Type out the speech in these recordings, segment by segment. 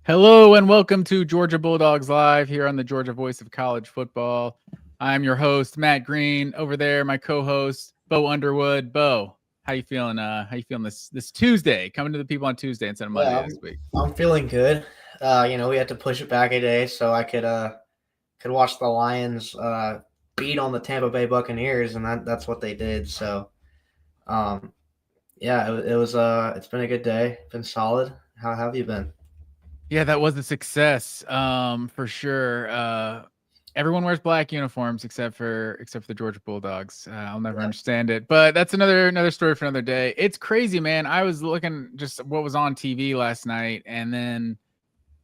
Hello and welcome to Georgia Bulldogs Live here on the Georgia Voice of College Football. I'm your host, Matt Green. Over there, my co-host, Bo Underwood. Bo, how you feeling? How you feeling this Tuesday? Coming to the people on Tuesday instead of Monday this week. I'm feeling good. We had to push it back a day so I could watch the Lions beat on the Tampa Bay Buccaneers, and that's what they did. So, um, yeah, it was it's been a good day. Been solid. How have you been? Yeah, that was a success, for sure. Everyone wears black uniforms except for the Georgia Bulldogs. I'll never understand it, but that's another story for another day. It's crazy, man. I was looking just what was on TV last night, and then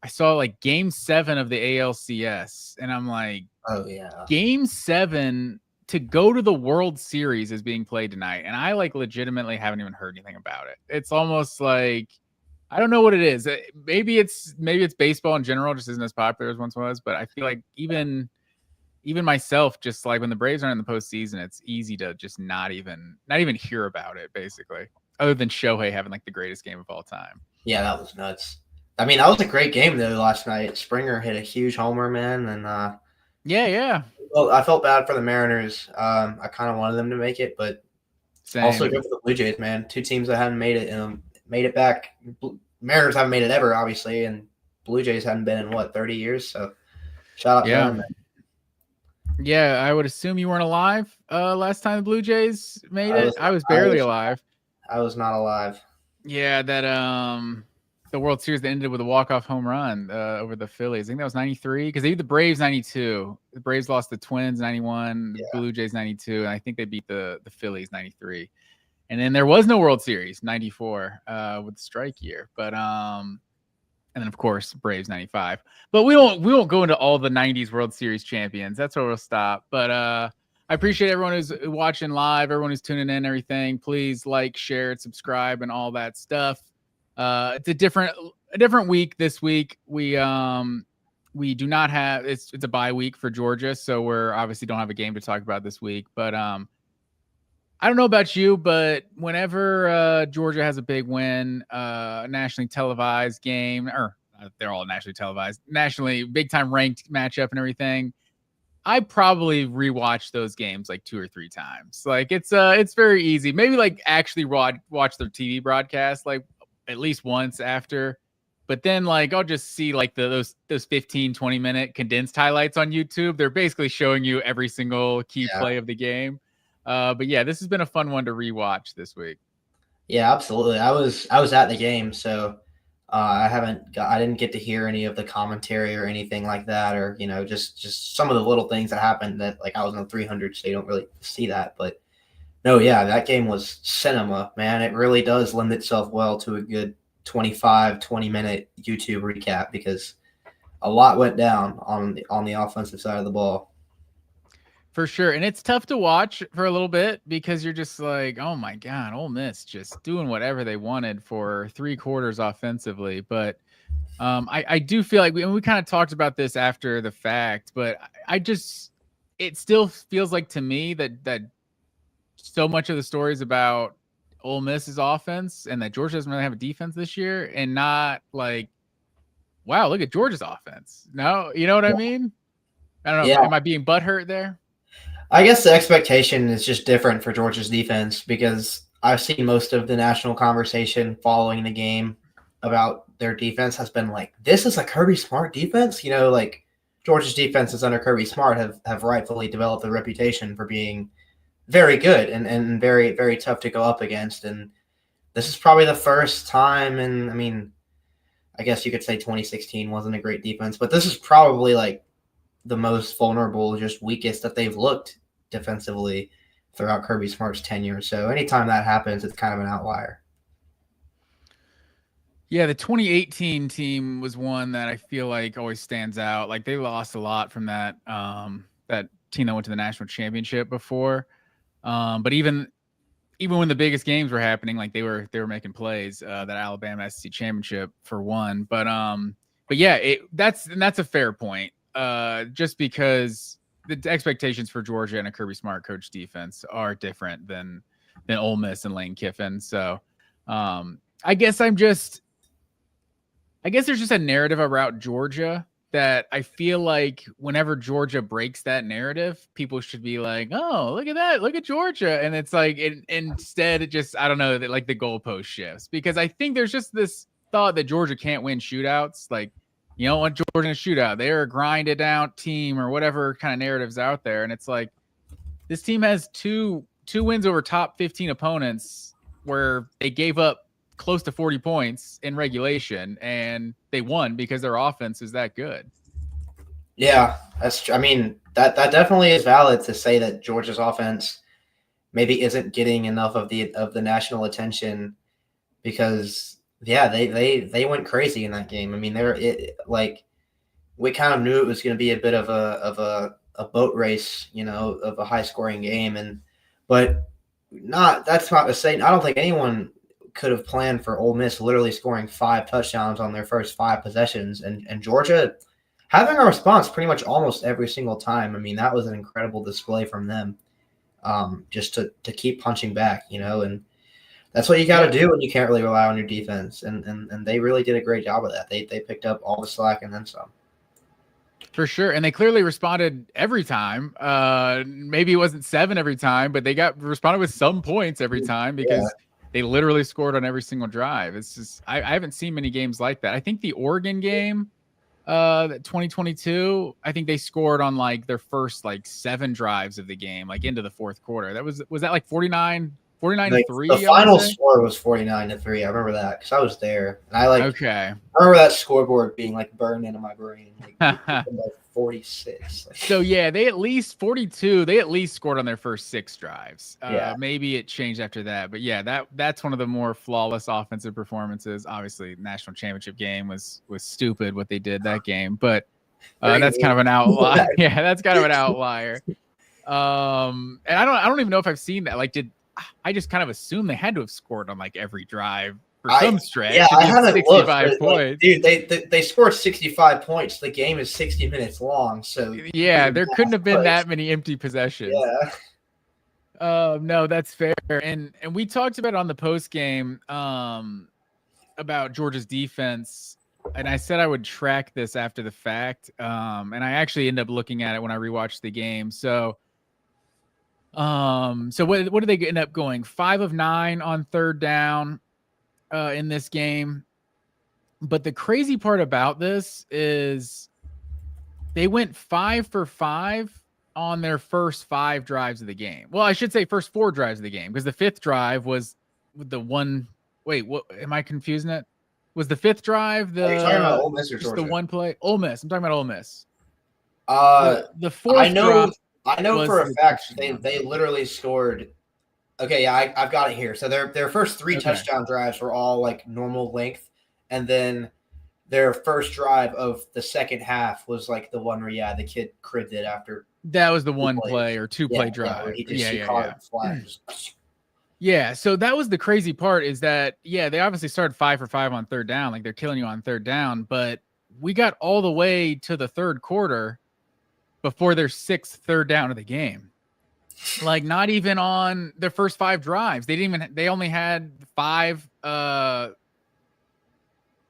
I saw like Game 7 of the ALCS, and I'm like, oh yeah, Game 7 to go to the World Series is being played tonight, and I like legitimately haven't even heard anything about it. It's almost like I don't know what it is. Maybe it's baseball in general just isn't as popular as once was, but I feel like even myself, just like when the Braves aren't in the postseason, it's easy to just not even hear about it, basically. Other than Shohei having like the greatest game of all time. yeah, that was nuts. I mean, that was a great game though last night. Springer hit a huge homer, man, and Yeah. well, I felt bad for the Mariners. I kind of wanted them to make it, but also good for the Blue Jays, man. Two teams that hadn't made it back. Mariners haven't made it ever, obviously, and Blue Jays hadn't been in 30 years. So shout out to them. Man. Yeah, I would assume you weren't alive last time the Blue Jays made it. I was barely alive. I was not alive. Yeah, that the World Series that ended with a walk-off home run over the Phillies. I think that was 93 because they beat the Braves 92. The Braves lost the Twins 91, the Blue Jays 92, and I think they beat the Phillies 93. And then there was no World Series 94 with the strike year. But and then of course Braves 95. But we won't go into all the 90s World Series champions. That's where we'll stop. But I appreciate everyone who's watching live, everyone who's tuning in, everything. Please like, share, subscribe, and all that stuff. It's a different week this week. We do not have it's a bye week for Georgia, so we're obviously don't have a game to talk about this week. But I don't know about you, but whenever Georgia has a big win, nationally televised game, or they're all nationally televised, nationally big time ranked matchup and everything, I probably rewatch those games like 2 or 3 times. Like it's very easy. Maybe like actually watch their TV broadcast like at least once after. But then like I'll just see like those 15-20 minute condensed highlights on YouTube. They're basically showing you every single key play of the game. But yeah, this has been a fun one to rewatch this week. Yeah, absolutely. I was at the game, so I didn't get to hear any of the commentary or anything like that, or just some of the little things that happened that like I was in the 300, so you don't really see that. But no, yeah, that game was cinema, man. It really does lend itself well to a good 20-minute YouTube recap because a lot went down on the offensive side of the ball. For sure. And it's tough to watch for a little bit because you're just like, oh my God, Ole Miss just doing whatever they wanted for 3 quarters offensively. But I do feel like we kind of talked about this after the fact, but it still feels like to me that so much of the stories about Ole Miss's offense and that Georgia doesn't really have a defense this year and not like, wow, look at Georgia's offense. No, you know what I mean? I don't know. Yeah. Am I being butthurt there? I guess the expectation is just different for Georgia's defense because I've seen most of the national conversation following the game about their defense has been like, this is a Kirby Smart defense. Like Georgia's defenses under Kirby Smart have rightfully developed a reputation for being very good and very, very tough to go up against. And this is probably the first time, and I mean, I guess you could say 2016 wasn't a great defense, but this is probably like the most vulnerable, just weakest that they've looked defensively throughout Kirby Smart's tenure. So anytime that happens, it's kind of an outlier. Yeah, the 2018 team was one that I feel like always stands out. Like they lost a lot from that that team that went to the national championship before. But even when the biggest games were happening, like they were making plays. That Alabama SEC championship for one. But yeah, that's a fair point. Just because the expectations for Georgia and a Kirby Smart coach defense are different than Ole Miss and Lane Kiffin. So I guess I guess there's just a narrative about Georgia that I feel like whenever Georgia breaks that narrative, people should be like, "Oh, look at that! Look at Georgia!" And it's like, instead, it just I don't know that like the goalpost shifts because I think there's just this thought that Georgia can't win shootouts. Like, you don't want Georgia in a shootout; they're a grinded out team or whatever kind of narratives out there. And it's like this team has two wins over top 15 opponents where they gave up close to 40 points in regulation and they won because their offense is that good. Yeah, that's true. I mean, that definitely is valid to say that Georgia's offense maybe isn't getting enough of the national attention because they went crazy in that game. I mean, we kind of knew it was going to be a bit of a boat race, of a high scoring game, but that's not to say I don't think anyone could have planned for Ole Miss literally scoring 5 touchdowns on their first 5 possessions and Georgia having a response pretty much almost every single time. I mean, that was an incredible display from them, just to keep punching back, and that's what you got to do when you can't really rely on your defense. And they really did a great job of that. They picked up all the slack and then some. For sure. And they clearly responded every time. Maybe it wasn't 7 every time, but they responded with some points every time because they literally scored on every single drive. It's just I haven't seen many games like that. I think the Oregon game, 2022, I think they scored on like their first like 7 drives of the game, like into the fourth quarter. That was that like 49-3? The final score was 49-3. I remember that because I was there. And I remember that scoreboard being like burned into my brain. Like 46. So yeah, they at least 42. They at least scored on their first 6 drives. Maybe it changed after that, but yeah, that's one of the more flawless offensive performances. Obviously, national championship game was stupid what they did that game, but that's kind of an outlier. Yeah, that's kind of an outlier. And I don't even know if I've seen that. Like, I just kind of assumed they had to have scored on like every drive for some stretch. Yeah, I haven't 65 looked, points. Dude, they scored 65 points. The game is 60 minutes long, so yeah, there couldn't have been that many empty possessions. Yeah. No, that's fair. And we talked about on the post game about Georgia's defense, and I said I would track this after the fact. And I actually ended up looking at it when I rewatched the game. So what did they end up going? 5 of 9 on third down in this game. But the crazy part about this is they went 5 for 5 on their first 5 drives of the game. Well, I should say first 4 drives of the game because the 5th drive was the one. Wait, what? Am I confusing it? Was the 5th drive Are you talking about Ole Miss or Georgia? The one play? Ole Miss. I'm talking about Ole Miss. The 4th drive. I know for a fact they literally scored. Okay, yeah, I've got it here. So their first 3 touchdown drives were all like normal length, and then their first drive of the second half was like the one where the kid cribbed it after. That was the 1 play or 2 play drive. Yeah, so that was the crazy part is that they obviously started 5 for 5 on third down, like they're killing you on third down, but we got all the way to the third quarter before their 6th third down of the game. Like not even on their first 5 drives. They only had 5 I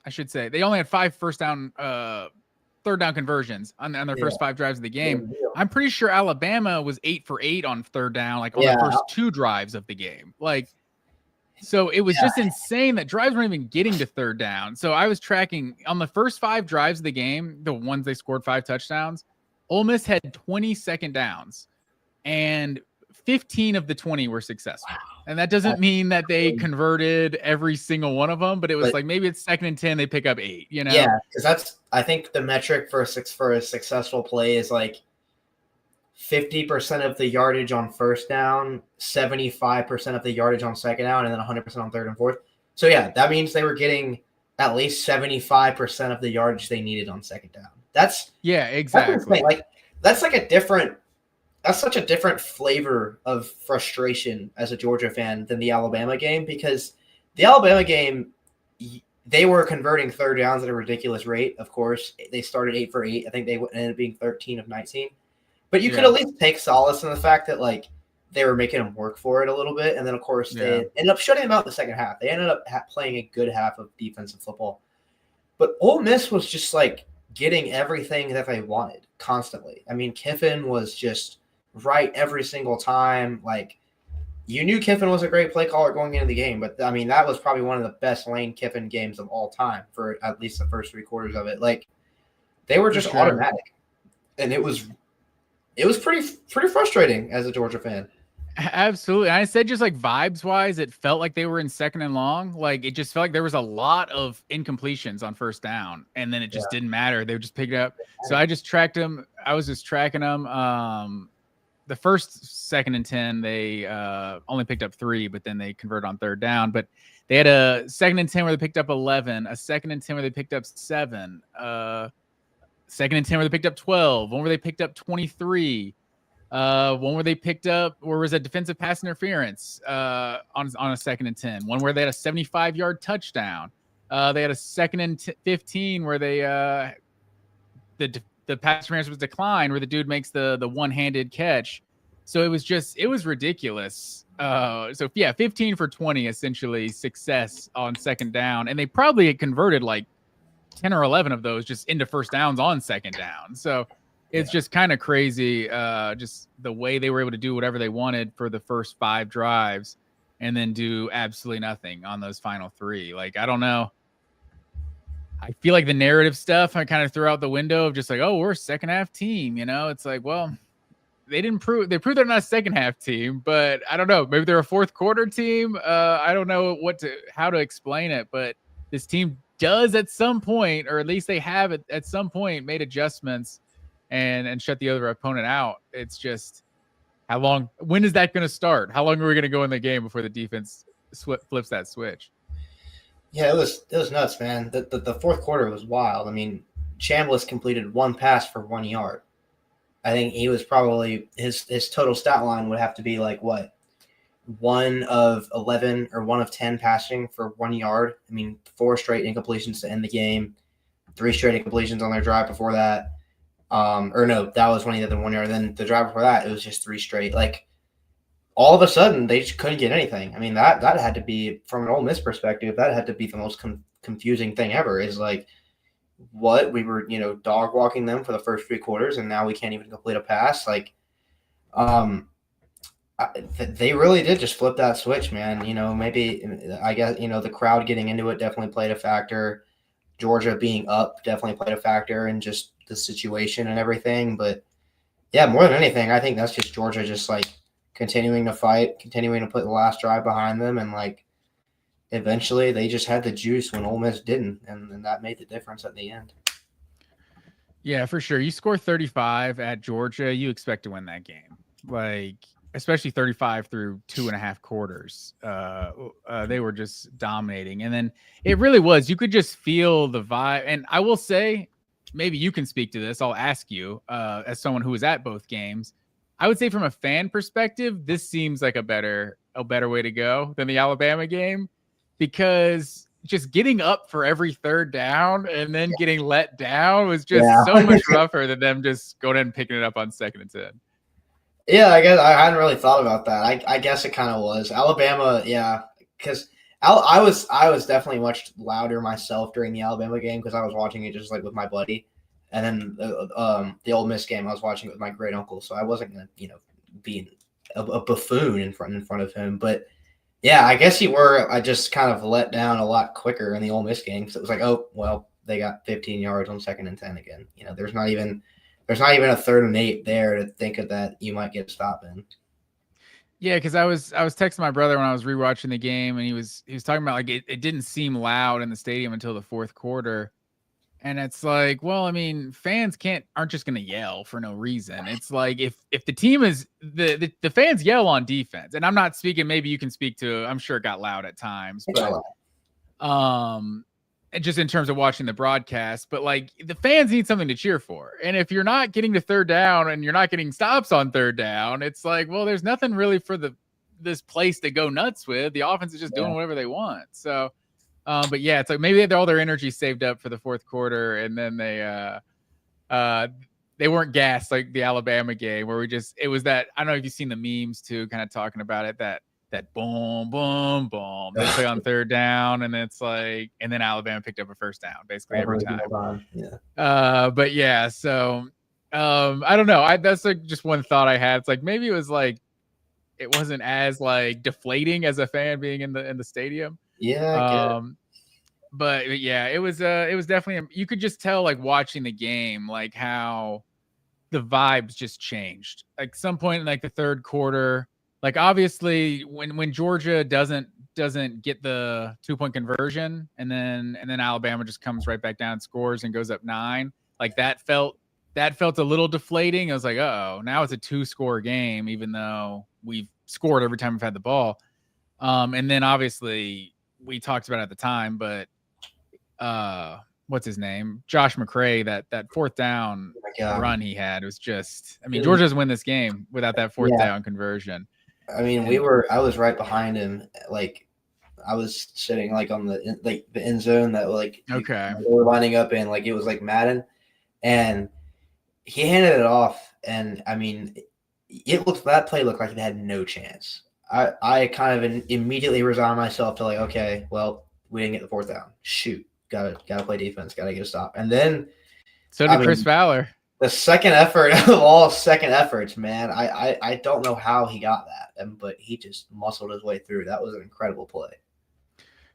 should say they only had 5 third down conversions on their first 5 drives of the game. I'm pretty sure Alabama was 8 for 8 on third down, like on the first 2 drives of the game. Like, so it was just insane that drives weren't even getting to third down. So I was tracking on the first 5 drives of the game, the ones they scored 5 touchdowns. Ole Miss had 20 second downs, and 15 of the 20 were successful. Wow. And that doesn't mean that they converted every single one of them, but it was like maybe it's 2nd and 10, they pick up 8. Yeah, because I think the metric for a successful play is like 50% of the yardage on first down, 75% of the yardage on second down, and then 100% on third and fourth. So that means they were getting at least 75% of the yardage they needed on second down. That's exactly. That's such a different flavor of frustration as a Georgia fan than the Alabama game, because the Alabama game, they were converting third downs at a ridiculous rate. Of course, they started 8 for 8. I think they ended up being 13 of 19. But you could at least take solace in the fact that they were making them work for it a little bit, and then of course they ended up shutting them out in the second half. They ended up playing a good half of defensive football. But Ole Miss was just like getting everything that they wanted constantly. I mean, Kiffin was just right every single time. Like, you knew Kiffin was a great play caller going into the game, but I mean, that was probably one of the best Lane Kiffin games of all time for at least the first 3/4 of it. Like, they were just automatic, and it was pretty frustrating as a Georgia fan. Absolutely. I said just like vibes wise, it felt like they were in 2nd and long. Like it just felt like there was a lot of incompletions on 1st down, and then it just didn't matter. They would just pick it up. So I just tracked them. I was just tracking them. The first 2nd and 10, they only picked up 3, but then they converted on 3rd down. But they had a 2nd and 10 where they picked up 11, a 2nd and 10 where they picked up 7, 2nd and 10 where they picked up 12, one where they picked up 23. One where they picked up, or was a defensive pass interference on a 2nd and 10. One where they had a 75-yard touchdown. They had a 2nd and 15 where they the pass interference was declined, where the dude makes the one-handed catch. So it was ridiculous. So yeah, 15 for 20 essentially success on 2nd down, and they probably had converted like 10 or 11 of those just into 1st downs on 2nd down. So it's just kind of crazy, just the way they were able to do whatever they wanted for the first 5 drives and then do absolutely nothing on those final 3. Like, I don't know. I feel like the narrative stuff I kind of threw out the window of just like, oh, we're a 2nd half team. It's like, well, they proved they're not a 2nd half team, but I don't know. Maybe they're a 4th quarter team. I don't know how to explain it, but this team does at some point, or at least they have at some point made adjustments and shut the other opponent out. It's just when is that going to start? How long are we going to go in the game before the defense flips that switch? Yeah, it was nuts, man. The 4th quarter was wild. I mean, Chambliss completed 1 pass for 1 yard. I think he was probably his total stat line would have to be like what, 1 of 11 or 1 of 10 passing for 1 yard. I mean, 4 straight incompletions to end the game, 3 straight incompletions on their drive before that. Or no, that was when he did the 1 yard. Then the drive before that, it was just 3 straight. Like, all of a sudden, they just couldn't get anything. I mean, that had to be, from an Ole Miss perspective, that had to be the most confusing thing ever. Is like, what, we were dog walking them for the first 3 quarters, and now we can't even complete a pass. Like, they really did just flip that switch, man. Maybe I guess the crowd getting into it definitely played a factor. Georgia being up definitely played a factor in just the situation and everything. But yeah, more than anything, I think that's just Georgia just like continuing to fight, continuing to put the last drive behind them, and like eventually they just had the juice when Ole Miss didn't, and that made the difference at the end. Yeah, for sure. You score 35 at Georgia, you expect to win that game. Like, especially 35 through 2.5 quarters. They were just dominating. And then it really was, you could just feel the vibe. And I will say, maybe you can speak to this. I'll ask you, as someone who was at both games, I would say from a fan perspective, this seems like a better way to go than the Alabama game, because just getting up for every 3rd down and then getting let down was just so much rougher than them just going in and picking it up on 2nd and 10. Yeah, I guess I hadn't really thought about that. I guess it kind of was Alabama. Yeah, because I was definitely much louder myself during the Alabama game because I was watching it just like with my buddy, and then the Ole Miss game I was watching it with my great uncle, so I wasn't gonna be a buffoon in front of him. But yeah, I guess I just kind of let down a lot quicker in the Ole Miss game, because it was like, oh well, they got 15 yards on 2nd and 10 again. There's not even a 3rd and 8 there to think of that you might get a stop in. Yeah, because I was texting my brother when I was rewatching the game, and he was talking about like it didn't seem loud in the stadium until the 4th quarter. And it's like, well, I mean, fans aren't just going to yell for no reason. It's like if the team is the fans yell on defense, and I'm not speaking, maybe you can speak to, I'm sure it got loud at times, but and just in terms of watching the broadcast, but like the fans need something to cheer for. And if you're not getting to 3rd down and you're not getting stops on 3rd down, it's like, well, there's nothing really for this place to go nuts with. The offense is just doing whatever they want. So but yeah, it's like maybe they had all their energy saved up for the 4th quarter, and then they weren't gassed like the Alabama game where it was that, I don't know if you've seen the memes too, kind of talking about it, that that boom, boom, boom. They play on third down, and it's like, and then Alabama picked up a first down basically every time. Yeah. But yeah, so I don't know. That's like just one thought I had. It's like maybe it was like it wasn't as like deflating as a fan being in the stadium. Yeah. But yeah, it was definitely, you could just tell like watching the game, like how the vibes just changed. Like some point in like the third quarter, like obviously when Georgia doesn't get the 2-point conversion, and then Alabama just comes right back down and scores and goes up 9, like that felt a little deflating. I was like, oh, now it's a 2-score game, even though we've scored every time we've had the ball. And then obviously we talked about it at the time, but what's his name? Josh McCray, that fourth down run he had was just, I mean, Georgia doesn't win this game without that fourth down conversion. I mean, I was right behind him. Like, I was sitting like on the end zone that like okay, they were lining up in, like it was like Madden, and he handed it off. And I mean, that play looked like it had no chance. I kind of immediately resigned myself to like, okay, well, we didn't get the fourth down. Shoot, gotta play defense, gotta get a stop. And then so did Chris Fowler. The second effort of all second efforts, man. I don't know how he got that, but he just muscled his way through. That was an incredible play.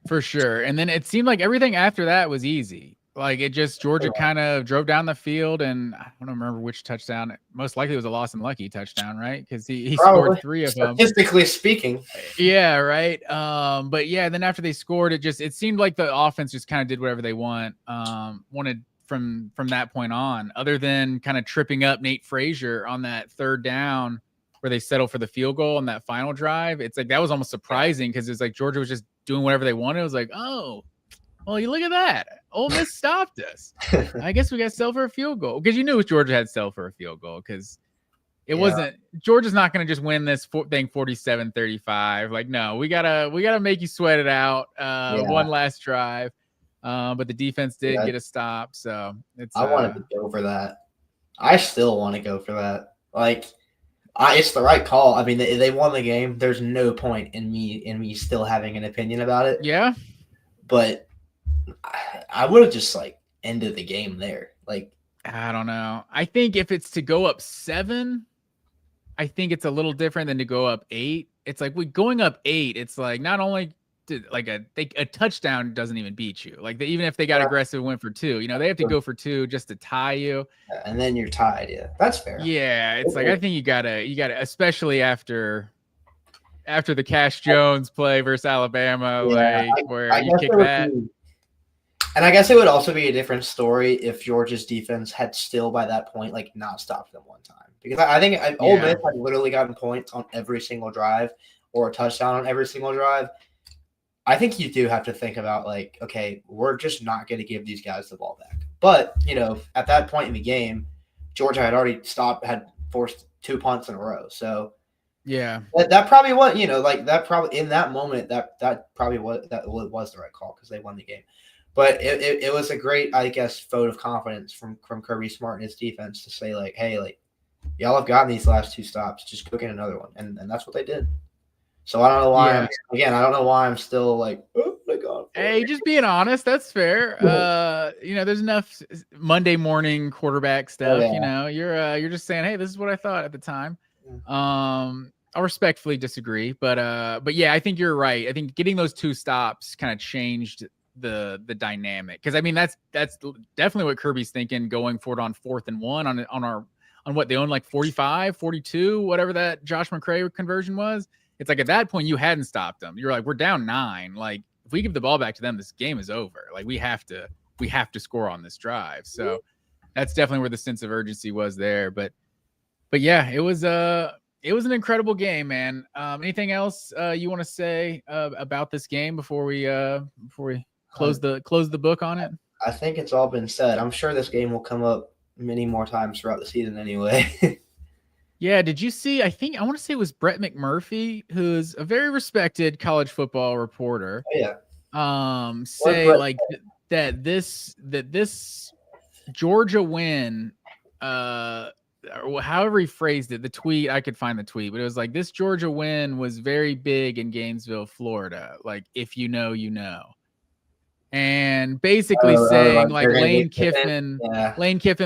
For sure. And then it seemed like everything after that was easy. Like it just, Georgia kind of drove down the field, and I don't remember which touchdown. Most likely it was a Lawson Lucky touchdown, right? Because he scored 3 of them. Statistically speaking. Yeah, right. But yeah, then after they scored, it seemed like the offense just kind of did whatever they wanted from that point on, other than kind of tripping up Nate Frazier on that third down where they settled for the field goal on that final drive. It's like that was almost surprising because it's like Georgia was just doing whatever they wanted. It was like, oh, well, you look at that. Ole Miss stopped us. I guess we got to settle for a field goal, because you knew Georgia had to settle for a field goal, because it wasn't, Georgia's not going to just win this thing 47-35. Like, no, we gotta make you sweat it out. One last drive. But the defense did get a stop, so I wanted to go for that. I still want to go for that. Like, it's the right call. I mean, they won the game. There's no point in me still having an opinion about it. Yeah, but I would have just like ended the game there. Like, I don't know. I think if it's to go up 7, I think it's a little different than to go up 8. It's like going up 8. It's like not only like a touchdown doesn't even beat you. Like even if they got aggressive, went for 2, they have to go for 2 just to tie you, and then you're tied. Yeah, that's fair. Yeah, it's like I think you gotta, especially after the Cash Jones play versus Alabama, where you kick that. And I guess it would also be a different story if Georgia's defense had still by that point like not stopped them one time, because I think Ole Miss had literally gotten points on every single drive or a touchdown on every single drive. I think you do have to think about like, okay, we're just not going to give these guys the ball back. But, at that point in the game, Georgia had already had forced 2 punts in a row. So yeah, that probably was, that probably in that moment, that probably was the right call, because they won the game. But it was a great, I guess, vote of confidence from Kirby Smart and his defense to say like, hey, like y'all have gotten these last 2 stops, just go get another one. And that's what they did. So I don't know why. I don't know why I'm still like, oh my god. Hey, just being honest, that's fair. There's enough Monday morning quarterback stuff. You're just saying, hey, this is what I thought at the time. I'll respectfully disagree, but yeah, I think you're right. I think getting those 2 stops kind of changed the dynamic, because I mean that's definitely what Kirby's thinking going forward on 4th and 1 on what they own, like 45, 42, whatever that Josh McCray conversion was. It's like at that point you hadn't stopped them. You're like, we're down 9. Like if we give the ball back to them, this game is over. Like we have to score on this drive. So that's definitely where the sense of urgency was there. But yeah, it was an incredible game, man. Anything else you want to say about this game before we close the book on it? I think it's all been said. I'm sure this game will come up many more times throughout the season anyway. Yeah, did you see? I want to say it was Brett McMurphy, who's a very respected college football reporter. Oh, yeah. Say like that this Georgia win however he phrased it, the tweet, I could find the tweet, but it was like, this Georgia win was very big in Gainesville, Florida. Like, if you know, you know. And basically saying like Lane Kiffin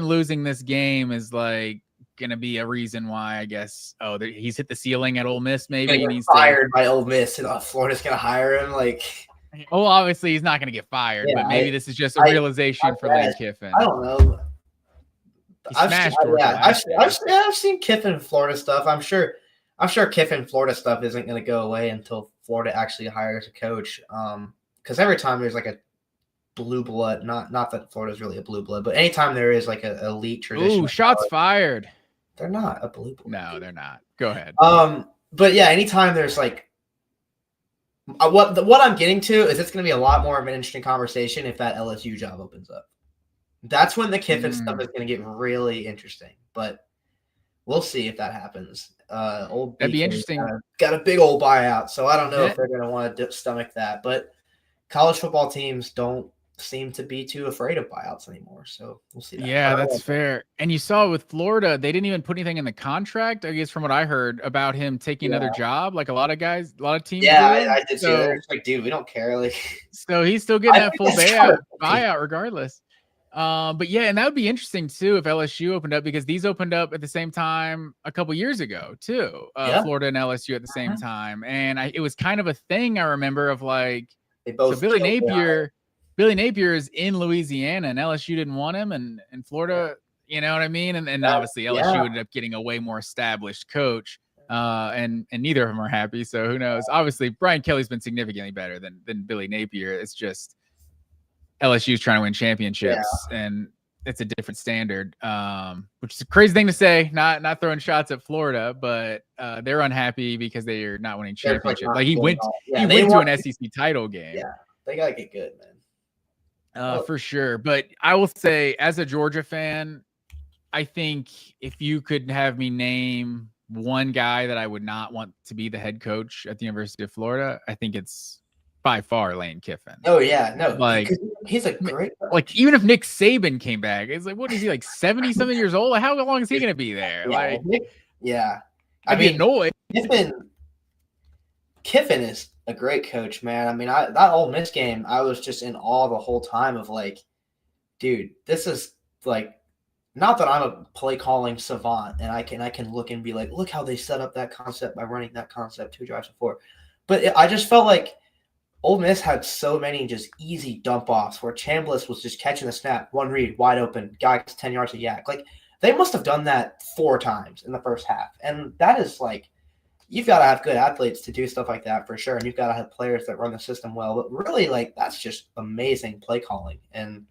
losing this game is like gonna be a reason why, I guess. Oh, he's hit the ceiling at Ole Miss. Maybe he needs fired by Ole Miss, and Florida's gonna hire him. Like, well, obviously he's not gonna get fired, but maybe this is just a realization for Lane Kiffin. I don't know. I've seen Kiffin Florida stuff. I'm sure Kiffin Florida stuff isn't gonna go away until Florida actually hires a coach. Because every time there's like a blue blood, not that Florida's really a blue blood, but anytime there is like an elite tradition. Ooh, shots fired. They're not a blue blood. No, they're not. Go ahead. But yeah, anytime there's like what I'm getting to is it's going to be a lot more of an interesting conversation if that LSU job opens up. That's when the Kiffin stuff is going to get really interesting. But we'll see if that happens. That'd be interesting. Got a big old buyout, so I don't know if they're going to want to stomach that. But college football teams don't seem to be too afraid of buyouts anymore. So we'll see. Yeah, that's fair. And you saw with Florida, they didn't even put anything in the contract, I guess, from what I heard, about him taking another job. Like a lot of teams. Yeah, I did see that. It's like, dude, we don't care. Like, so he's still getting that full buyout regardless. But yeah, and that would be interesting too if LSU opened up, because these opened up at the same time a couple years ago too. Florida and LSU at the same time, and it was kind of a thing I remember of like. So Billy Napier is in Louisiana, and LSU didn't want him, and Florida, you know what I mean? And obviously LSU ended up getting a way more established coach, and neither of them are happy. So who knows? Obviously, Brian Kelly's been significantly better than Billy Napier. It's just LSU's trying to win championships, and it's a different standard, which is a crazy thing to say. Not throwing shots at Florida, but they're unhappy because they are not winning championships. Like he went to an SEC title game. Yeah, they gotta get good, man. For sure. But I will say, as a Georgia fan, I think if you could have me name one guy that I would not want to be the head coach at the University of Florida, I think it's by far Lane Kiffin. Oh yeah, no, like he's a great coach. Like even if Nick Saban came back, it's like, what is he, like 70-something years old? How long is he going to be there? I'd be annoyed. Kiffin is a great coach, man. I mean, that Ole Miss game, I was just in awe the whole time of like, dude, this is like, not that I'm a play calling savant and I can look and be like, look how they set up that concept by running that concept 2 drives before, but I just felt like Ole Miss had so many just easy dump offs where Chambliss was just catching the snap, one read, wide open, guy gets 10 yards of yak. Like, they must have done that 4 times in the first half. And that is like, you've got to have good athletes to do stuff like that for sure. And you've got to have players that run the system well. But really, like, that's just amazing play calling. And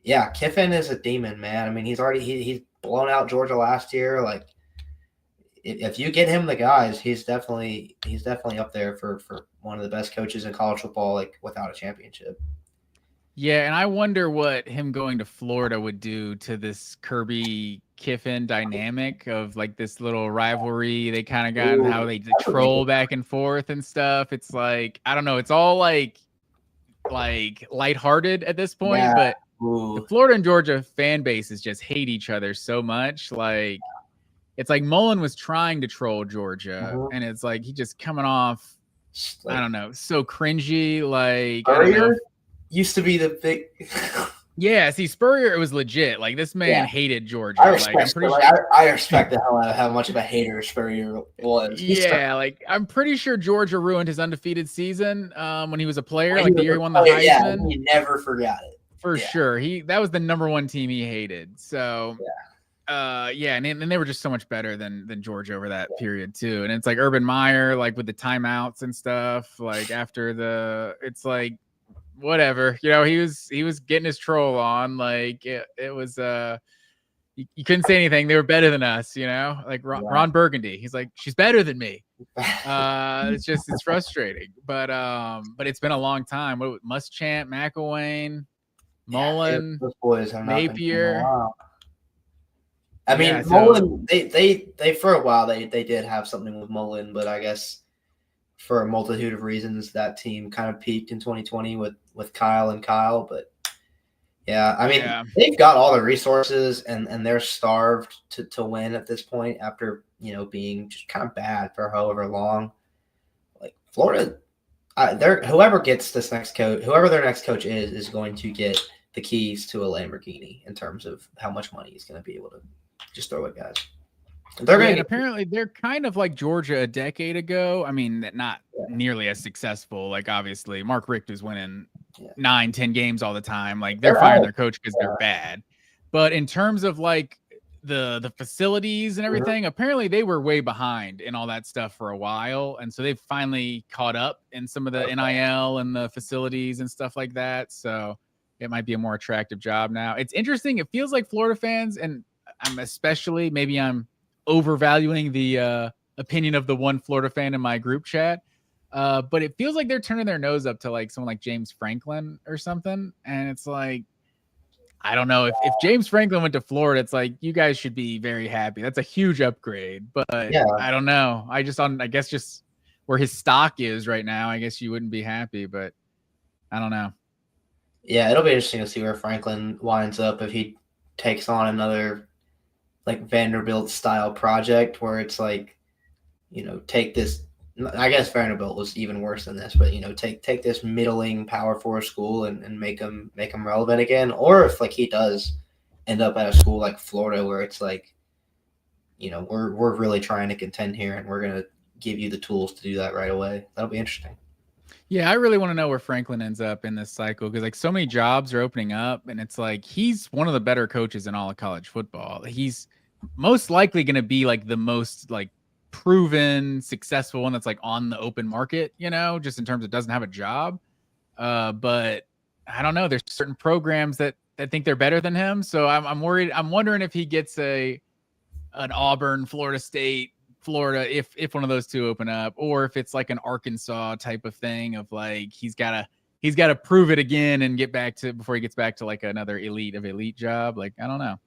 yeah, Kiffin is a demon, man. I mean, he's blown out Georgia last year. Like, if you get him the guys, he's definitely up there for one of the best coaches in college football, like without a championship. Yeah, and I wonder what him going to Florida would do to this Kirby Kiffin dynamic of like this little rivalry they kind of got, and how they troll back and forth and stuff. It's like, I don't know, it's all like lighthearted at this point, but the Florida and Georgia fan bases just hate each other so much. Like, it's like Mullen was trying to troll Georgia, and it's like he just coming off, I don't know, so cringy. Like, Spurrier used to be the big. Yeah, see, Spurrier, it was legit. Like, this man hated Georgia. I respect the hell out of how much of a hater Spurrier was. Like, I'm pretty sure Georgia ruined his undefeated season when he was a player, like the year he won the Heisman. Yeah, he never forgot it. For sure. That was the #1 team he hated. So and they were just so much better than Georgia over that period too. And it's like Urban Meyer, like with the timeouts and stuff, like after it's like, whatever, you know, he was getting his troll on. Like it was you couldn't say anything. They were better than us, you know, like Ron Burgundy. He's like, she's better than me. It's frustrating, but it's been a long time. What Muschamp, McElwain, Mullen, those boys have Napier. I mean, Mullen, they for a while they did have something with Mullen, but I guess for a multitude of reasons that team kind of peaked in 2020 with Kyle. But Yeah, I mean, they've got all the resources and they're starved to win at this point after, being just kind of bad for however long. Like Florida, whoever gets this next coach, whoever their next coach is going to get the keys to a Lamborghini in terms of how much money he's going to be able to just throw at guys. Apparently they're kind of like Georgia a decade ago. I mean, not nearly as successful. Like obviously Mark Richt is winning 9-10 games all the time. Like they're firing their coach because they're bad. But in terms of like the facilities and everything, apparently they were way behind in all that stuff for a while. And so they've finally caught up in some of the NIL and the facilities and stuff like that. So it might be a more attractive job now. It's interesting. It feels like Florida fans, and maybe I'm overvaluing the opinion of the one Florida fan in my group chat. But it feels like they're turning their nose up to like someone like James Franklin or something. And it's like, I don't know, if James Franklin went to Florida, it's like, you guys should be very happy. That's a huge upgrade, but I don't know. I guess just where his stock is right now, I guess you wouldn't be happy, but I don't know. Yeah, it'll be interesting to see where Franklin winds up if he takes on another like Vanderbilt style project where it's like, take this. I guess Vanderbilt was even worse than this, but take this middling Power 4 school and make them relevant again, or if like he does end up at a school like Florida where it's like, we're really trying to contend here and we're gonna give you the tools to do that right away. That'll be interesting. Yeah, I really want to know where Franklin ends up in this cycle because like so many jobs are opening up, and it's like he's one of the better coaches in all of college football. He's most likely going to be like the most like proven successful one that's like on the open market, just in terms of doesn't have a job. But I don't know. There's certain programs that think they're better than him, so I'm worried. I'm wondering if he gets an Auburn, Florida State, Florida, if one of those two open up, or if it's like an Arkansas type of thing of like he's got to prove it again and get back to before he gets back to like another elite job. Like I don't know.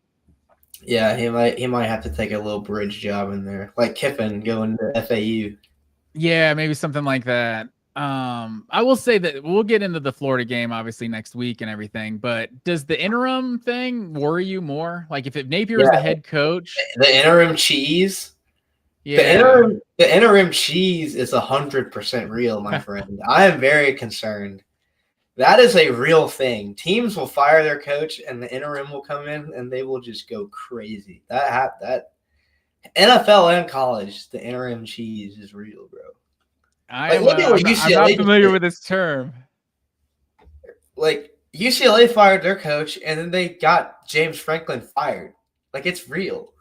Yeah, he might have to take a little bridge job in there, like Kiffin going to FAU. Yeah, maybe something like that. I will say that we'll get into the Florida game obviously next week and everything, but does the interim thing worry you more? Like if Napier is the head coach, the interim cheese. Yeah, the interim cheese is 100% real, my friend. I am very concerned. That is a real thing. Teams will fire their coach, and the interim will come in, and they will just go crazy. That NFL and college, the interim cheese is real, bro. I'm not familiar with this term. Like UCLA fired their coach, and then they got James Franklin fired. Like it's real.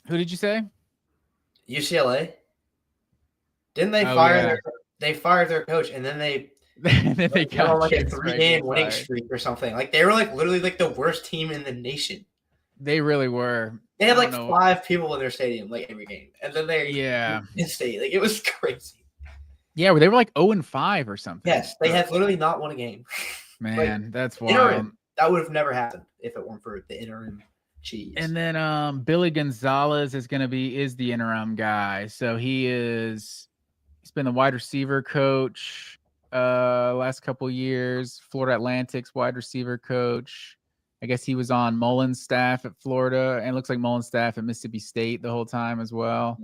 Who did you say? UCLA. Didn't they fire they fired their coach, and then they got on like a 3-game winning streak or something. Like they were like literally like the worst team in the nation. They really were. They had like 5 people in their stadium like every game, and then they in state. Like it was crazy. Yeah, they were like 0-5 or something. Yes, they had literally not won a game. Man, like, that's wild. Interim, that would have never happened if it weren't for the interim cheese. And then Billy Gonzalez is the interim guy. So he's been the wide receiver coach last couple years, Florida Atlantic's wide receiver coach. I guess he was on Mullen's staff at Florida, and it looks like Mullen's staff at Mississippi State the whole time as well.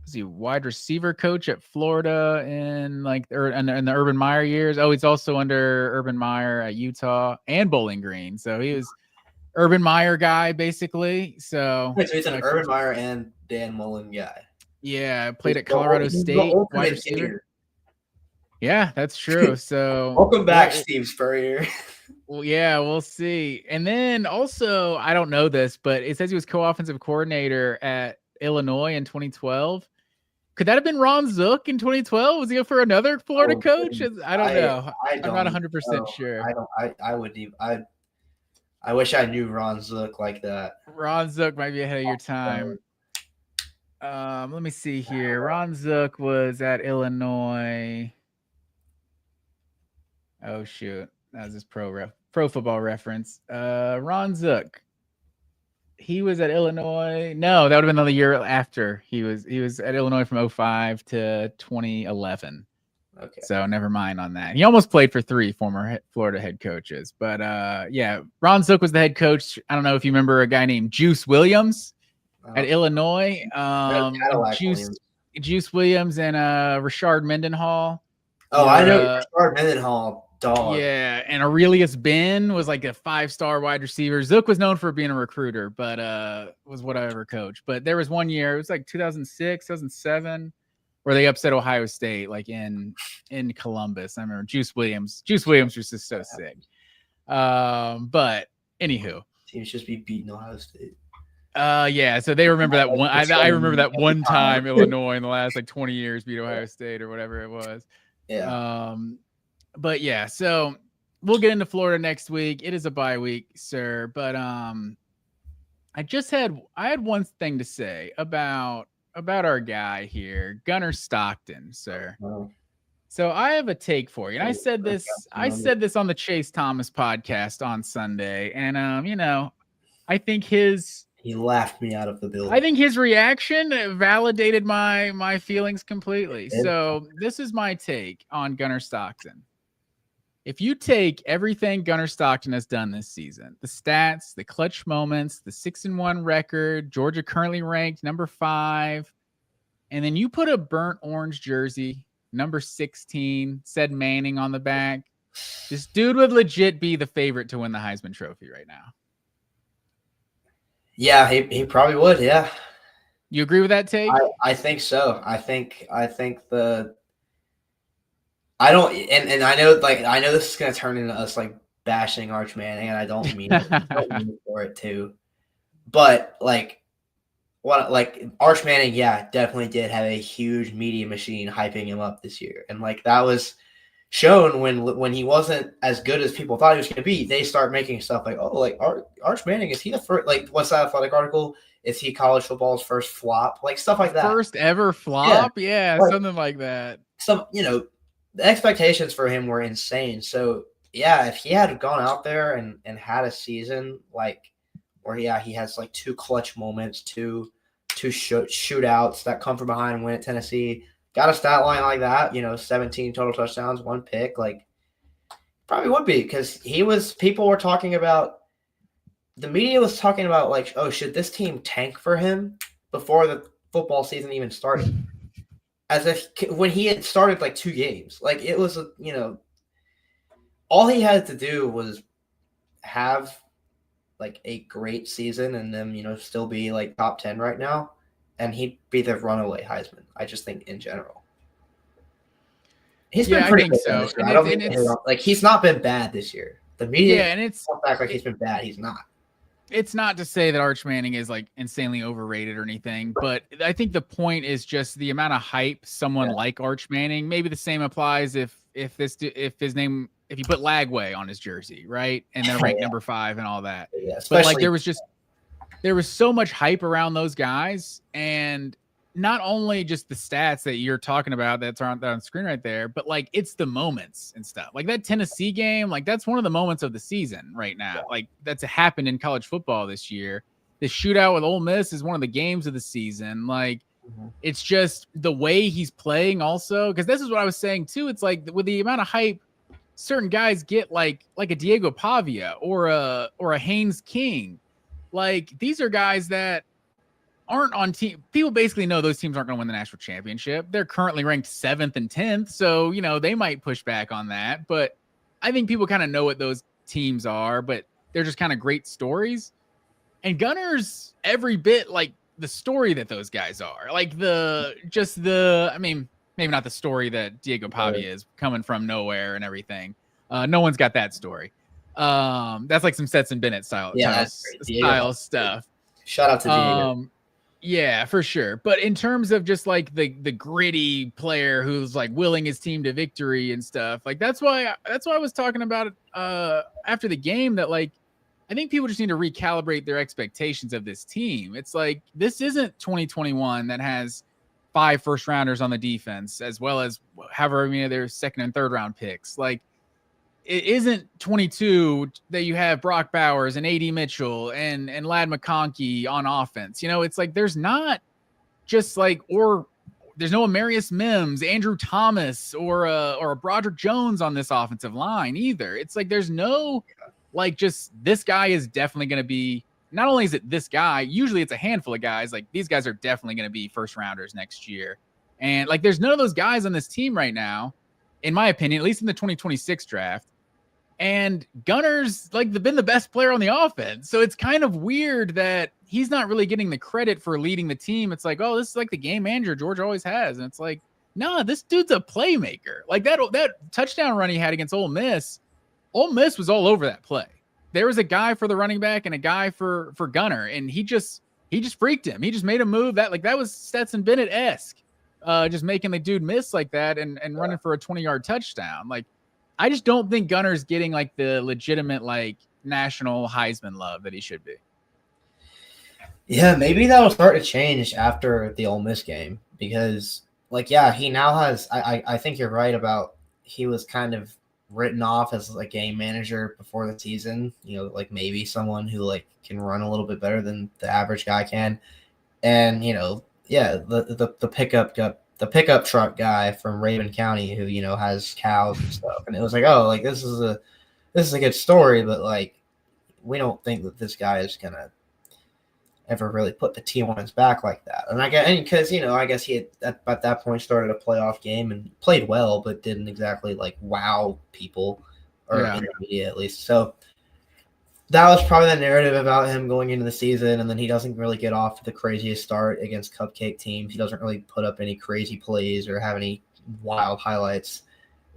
Is he wide receiver coach at Florida in the Urban Meyer years? Oh, he's also under Urban Meyer at Utah and Bowling Green. So he was Urban Meyer guy basically. So he's an Urban Meyer and Dan Mullen guy. Yeah, played at Colorado State wide receiver. Yeah, that's true. So welcome back, Steve Spurrier. Well, yeah, we'll see. And then also, I don't know this, but it says he was co-offensive coordinator at Illinois in 2012. Could that have been Ron Zook in 2012? Was he for another Florida coach? I don't know. I'm not 100% sure. I wish I knew Ron Zook like that. Ron Zook might be ahead of your time. Let me see here. Ron Zook was at Illinois. Oh shoot, that was his pro football reference. Ron Zook. He was at Illinois. No, that would have been another year after. He was at Illinois from 2005 to 2011. Okay. So never mind on that. He almost played for 3 former Florida head coaches. But yeah, Ron Zook was the head coach. I don't know if you remember a guy named Juice Williams at Illinois. Juice Williams and Rashard Mendenhall. I know Rashard Mendenhall. Dog. Yeah, and Aurelius Ben was like a 5-star wide receiver. Zook was known for being a recruiter, but was whatever coach. But there was one year, it was like 2006, 2007, where they upset Ohio State, like in Columbus. I remember Juice Williams. Juice Williams was just so sick. But anywho, teams just be beating Ohio State. Yeah, so they remember that one. I remember that one time Illinois in the last like 20 years beat Ohio State or whatever it was. Yeah. But yeah, so we'll get into Florida next week. It is a bye week, sir. But I had one thing to say about our guy here, Gunnar Stockton, sir. Oh. So I have a take for you. And I said this on the Chase Thomas podcast on Sunday. And I think he laughed me out of the building. I think his reaction validated my feelings completely. So this is my take on Gunnar Stockton. If you take everything Gunnar Stockton has done this season, the stats, the clutch moments, the 6-1 record, Georgia currently ranked number 5, and then you put a burnt orange jersey, number 16, said Manning on the back, this dude would legit be the favorite to win the Heisman Trophy right now. Yeah, he probably would. Yeah. You agree with that take? I think so. I think I don't, and I know this is gonna turn into us like bashing Arch Manning, and I don't mean it. I don't mean it for it too. But like Arch Manning, yeah, definitely did have a huge media machine hyping him up this year, and like that was shown when he wasn't as good as people thought he was going to be. They start making stuff like, oh, like Arch Manning, is he the first? Like, what's that athletic article? Is he college football's first flop? Like stuff like that. First ever flop, yeah, something like that. Some, the expectations for him were insane. So yeah, if he had gone out there and had a season like where he has like 2 clutch moments, two shootouts that come from behind and win at Tennessee, got a stat line like that, 17 total touchdowns, 1 pick, like probably would be, because people were talking about, the media was talking about like, oh, should this team tank for him before the football season even started? As if when he had started like 2 games, like it was, all he had to do was have like a great season and then, still be like top 10 right now, and he'd be the runaway Heisman. I just think in general. He's been pretty good. So. I don't mean like he's not been bad this year. The media and it's act like he's been bad. He's not. It's not to say that Arch Manning is like insanely overrated or anything, but I think the point is just the amount of hype someone like Arch Manning. Maybe the same applies if you put Lagway on his jersey, right, and then ranked number 5 and all that. Yeah, but like there was so much hype around those guys, and not only just the stats that you're talking about that's on screen right there, but like it's the moments and stuff. Like that Tennessee game, like that's one of the moments of the season right now. Yeah. Like that's happened in college football this year. The shootout with Ole Miss is one of the games of the season. Like it's just the way he's playing also, because this is what I was saying too. It's like with the amount of hype certain guys get, like a Diego Pavia or a Haynes King. Like these are guys that aren't on team. People basically know those teams aren't going to win the national championship. They're currently ranked 7th and 10th. So, they might push back on that, but I think people kind of know what those teams are, but they're just kind of great stories. And Gunnar's every bit like the story that those guys are. Like maybe not the story that Diego Pavia is, coming from nowhere and everything. No one's got that story. That's like some Stetson Bennett style stuff. Shout out to Diego. Yeah, for sure. But in terms of just like the gritty player who's like willing his team to victory and stuff, like that's why I was talking about it after the game, that like I think people just need to recalibrate their expectations of this team. It's like this isn't 2021 that has 5 first-rounders on the defense, as well as however many of their 2nd and 3rd round picks. Like it isn't 22 that you have Brock Bowers and A.D. Mitchell and Ladd McConkey on offense. It's like there's not just like, or there's no Amarius Mims, Andrew Thomas, or a Broderick Jones on this offensive line either. It's like there's no like just this guy is definitely going to be. Not only is it this guy, usually it's a handful of guys. Like these guys are definitely going to be first rounders next year, and like there's none of those guys on this team right now, in my opinion, at least in the 2026 draft. And Gunner's like been the best player on the offense. So it's kind of weird that he's not really getting the credit for leading the team. It's like, oh, this is like the game manager Georgia always has. And it's like, nah, this dude's a playmaker. Like that touchdown run he had against Ole Miss was all over that play. There was a guy for the running back and a guy for Gunner, and he just freaked him. He just made a move that was Stetson Bennett-esque, just making the dude miss like that and running for a 20-yard touchdown. Like, I just don't think Gunner's getting like the legitimate like national Heisman love that he should be. Yeah, maybe that'll start to change after the Ole Miss game because, like, yeah, he now has. I think you're right about he was kind of written off as a game manager before the season. You know, like maybe someone who like can run a little bit better than the average guy can, and the pickup truck guy from Raven County who has cows and stuff, and it was like, oh, like this is a good story, but like we don't think that this guy is gonna ever really put the team on his back like that. And I guess he had at that point started a playoff game and played well, but didn't exactly like wow people or in the media at least. So that was probably the narrative about him going into the season. And then he doesn't really get off to the craziest start against cupcake teams. He doesn't really put up any crazy plays or have any wild highlights.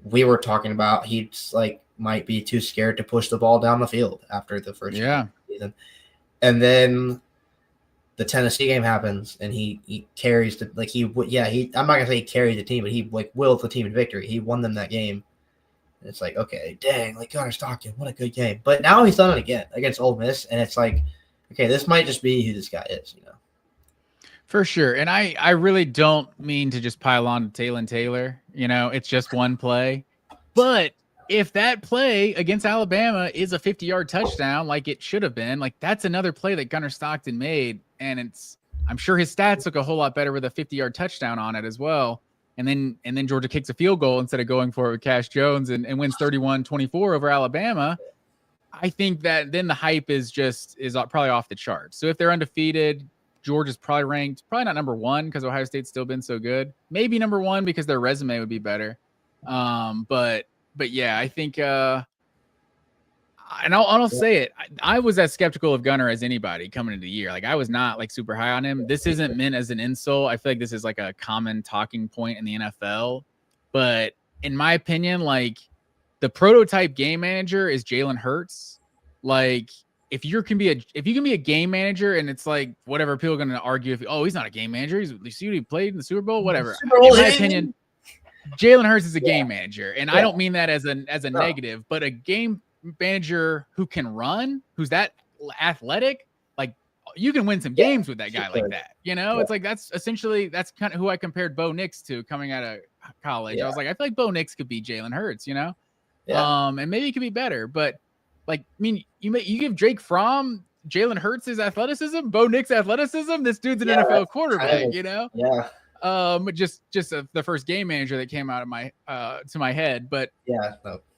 We were talking about he's like might be too scared to push the ball down the field after the first season. And then the Tennessee game happens, and he carries I'm not gonna say he carried the team, but he like willed the team in victory. He won them that game. And it's like, okay, dang, like Gunner Stockton, what a good game. But now he's done it again against Ole Miss, and it's like, okay, this might just be who this guy is, For sure. And I really don't mean to just pile on to Taylon Taylor. It's just one play. But if that play against Alabama is a 50-yard touchdown, like it should have been, like that's another play that Gunner Stockton made. And I'm sure his stats look a whole lot better with a 50-yard touchdown on it as well. And then Georgia kicks a field goal instead of going for it with Cash Jones and wins 31-24 over Alabama. I think that then the hype is probably off the charts. So if they're undefeated, Georgia's probably not number one because Ohio State's still been so good. Maybe number one because their resume would be better. But yeah, I think and I'll say it. I was as skeptical of Gunner as anybody coming into the year. Like I was not like super high on him. This isn't meant as an insult. I feel like this is like a common talking point in the NFL. But in my opinion, like the prototype game manager is Jalen Hurts. Like if you can be a game manager, and it's like whatever people are going to argue he's not a game manager. He played in the Super Bowl, whatever. In my opinion, Jalen Hurts is a game manager, and I don't mean that as a negative, but a game manager who can run, who's that athletic, like you can win some games with that guy like that. It's like that's kind of who I compared Bo Nix to coming out of college. I was like, I feel like Bo Nix could be Jalen Hurts, and maybe he could be better. But like, I mean, you give Drake Fromm Jalen Hurts' athleticism, Bo Nix athleticism. This dude's an NFL quarterback, just the first game manager that came out of my to my head, but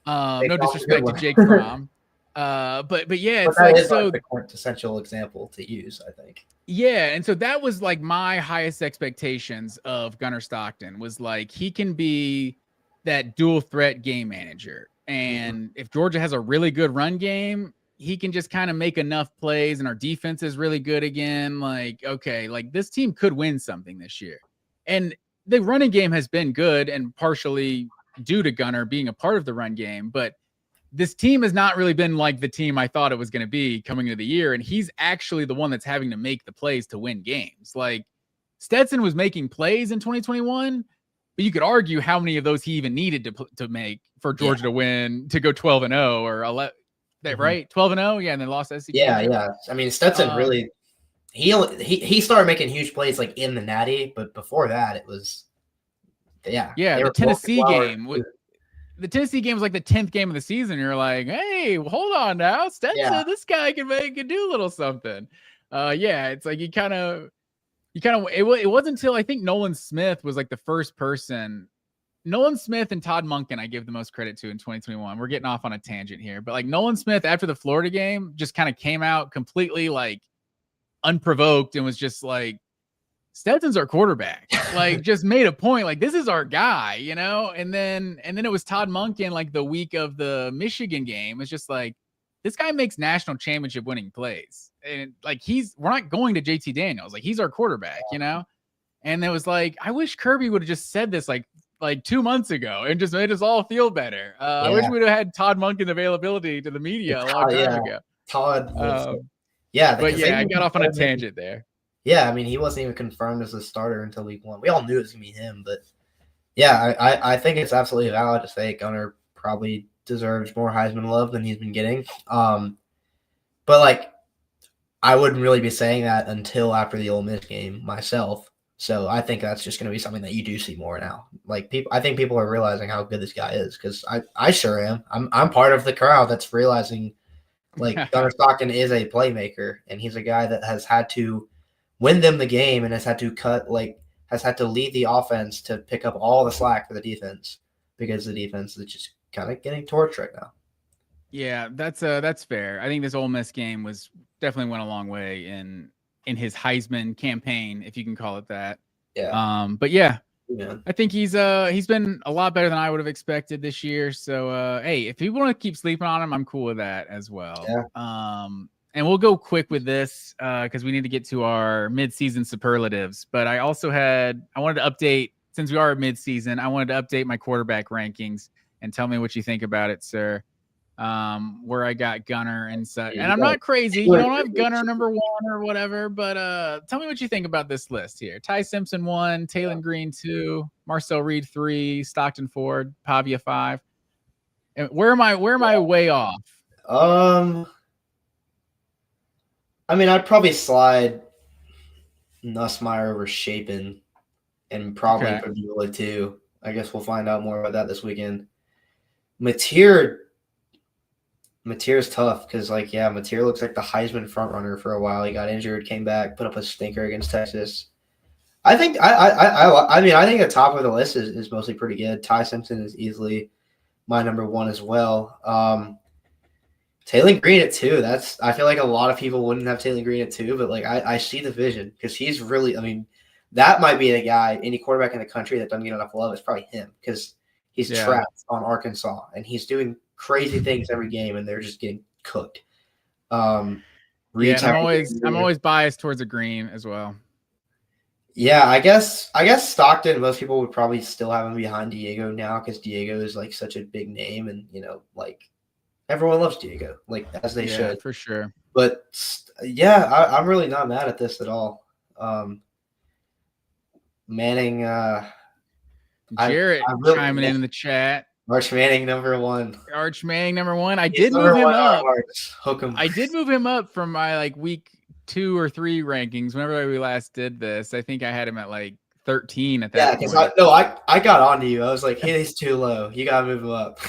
no disrespect to Jake Fromm, but yeah, it's like so the quintessential example to use, I think. Yeah, and so that was like my highest expectations of Gunner Stockton was like he can be that dual threat game manager, and if Georgia has a really good run game, he can just kind of make enough plays, and our defense is really good again. Like, okay, like this team could win something this year. And the running game has been good and partially due to Gunner being a part of the run game. But this team has not really been like the team I thought it was going to be coming into the year. And he's actually the one that's having to make the plays to win games. Like Stetson was making plays in 2021, but you could argue how many of those he even needed to make for Georgia to win, to go 12-0 or 11, right? 12-0. Yeah. And then lost SEC. Yeah. I mean, Stetson really, he started making huge plays like in the Natty, but before that it was the Tennessee game. The Tennessee game was like the 10th game of the season. You're like, hey, hold on now, Stetson, this guy can do a little something. It's like he kind of You kind of it wasn't until I think Nolan Smith was like the first person. Nolan Smith and Todd Monken, I give the most credit to in 2021. We're getting off on a tangent here, but like Nolan Smith after the Florida game just kind of came out completely like unprovoked and was just like, Stetson's our quarterback. Like just made a point, like this is our guy, you know? And then it was Todd Monken like the week of the Michigan game. It's just like, this guy makes national championship winning plays. And like we're not going to JT Daniels. Like he's our quarterback, you know? And it was like, I wish Kirby would have just said this like 2 months ago and just made us all feel better. I wish we'd have had Todd Monken's availability to the media a long time ago. Todd was, but yeah, I got off on a tangent there. Yeah, I mean, he wasn't even confirmed as a starter until week 1. We all knew it was going to be him, but yeah, I think it's absolutely valid to say Gunnar probably deserves more Heisman love than he's been getting. But like, I wouldn't really be saying that until after the Ole Miss game myself. So I think that's just going to be something that you do see more now. Like I think people are realizing how good this guy is because I sure am. I'm part of the crowd that's realizing like Gunnar Stockton is a playmaker and he's a guy that has had to win them the game and has had to lead the offense to pick up all the slack for the defense because the defense is just kind of getting torched right now. Yeah, that's fair. I think this Ole Miss game definitely went a long way in his Heisman campaign, if you can call it that. Yeah. But yeah, I think he's been a lot better than I would have expected this year. So hey, if people want to keep sleeping on him, I'm cool with that as well. Yeah. And we'll go quick with this because we need to get to our midseason superlatives. But I wanted to update, since we are midseason, I wanted to update my quarterback rankings and tell me what you think about it, sir. Where I got Gunnar and such. And I'm not crazy. You don't have Gunnar number 1 or whatever, but tell me what you think about this list here. Ty Simpson 1, Taylon Green 2, Marcel Reed 3, Stockton 4, Pavia 5. And where am I way off? I mean, I'd probably slide Nussmeier over Shapen and probably Padula too. I guess we'll find out more about that this weekend. Mateer's tough because, like, yeah, Mateer looks like the Heisman frontrunner for a while. He got injured, came back, put up a stinker against Texas. I think I think the top of the list is mostly pretty good. Ty Simpson is easily my number 1 as well. Taylon Green at 2. I feel like a lot of people wouldn't have Taylon Green at 2, but like I see the vision because he's really. I mean, that might be a guy. Any quarterback in the country that doesn't get enough love is probably him because he's trapped on Arkansas and he's doing crazy things every game, and they're just getting cooked. I'm always biased towards a Green as well. Yeah, I guess Stockton. Most people would probably still have him behind Diego now because Diego is like such a big name, and like everyone loves Diego, like as they should for sure. But yeah, I'm really not mad at this at all. Manning, Jarrett chiming in the chat. Arch Manning number 1. Arch Manning number 1. I did move him up. Hook him. I did move him up from my like week 2 or 3 rankings. Whenever we last did this, I think I had him at like 13 at that point. I got on to you. I was like, hey, he's too low. You gotta move him up.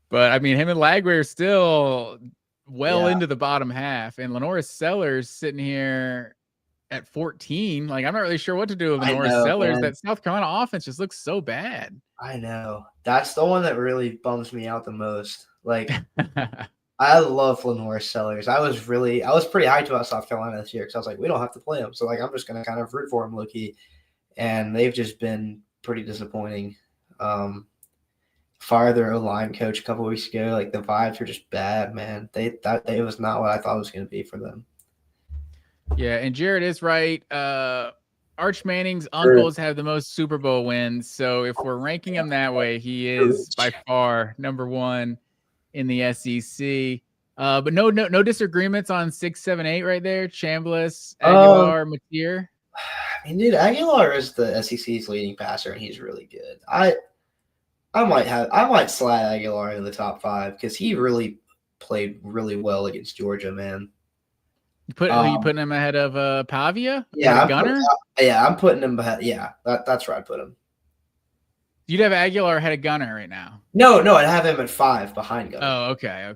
But I mean, him and Lagway are still into the bottom half, and Lenoris Sellers sitting here at 14. Like, I'm not really sure what to do with Lenoris Sellers. Man. That South Carolina offense just looks so bad. I know. That's the one that really bums me out the most. Like, I love Lenoris Sellers. I was pretty hyped about South Carolina this year because I was like, we don't have to play him. So, like, I'm just going to kind of root for him low-key. And they've just been pretty disappointing. Fired their O-line coach a couple weeks ago. Like, the vibes are just bad, man. It was not what I thought it was going to be for them. Yeah, and Jared is right. Arch Manning's uncles have the most Super Bowl wins. So if we're ranking him that way, he is by far number 1 in the SEC. But no disagreements on 6, 7, 8 right there. Chambliss, Aguilar, Mateer. I mean, dude, Aguilar is the SEC's leading passer, and he's really good. I might slide Aguilar in the top 5 because he really played really well against Georgia, man. Are you putting him ahead of Pavia? Yeah, Gunnar. I'm putting him ahead. Yeah, that's where I put him. You'd have Aguilar ahead of Gunnar right now. No, I'd have him at 5 behind Gunnar. Oh, okay.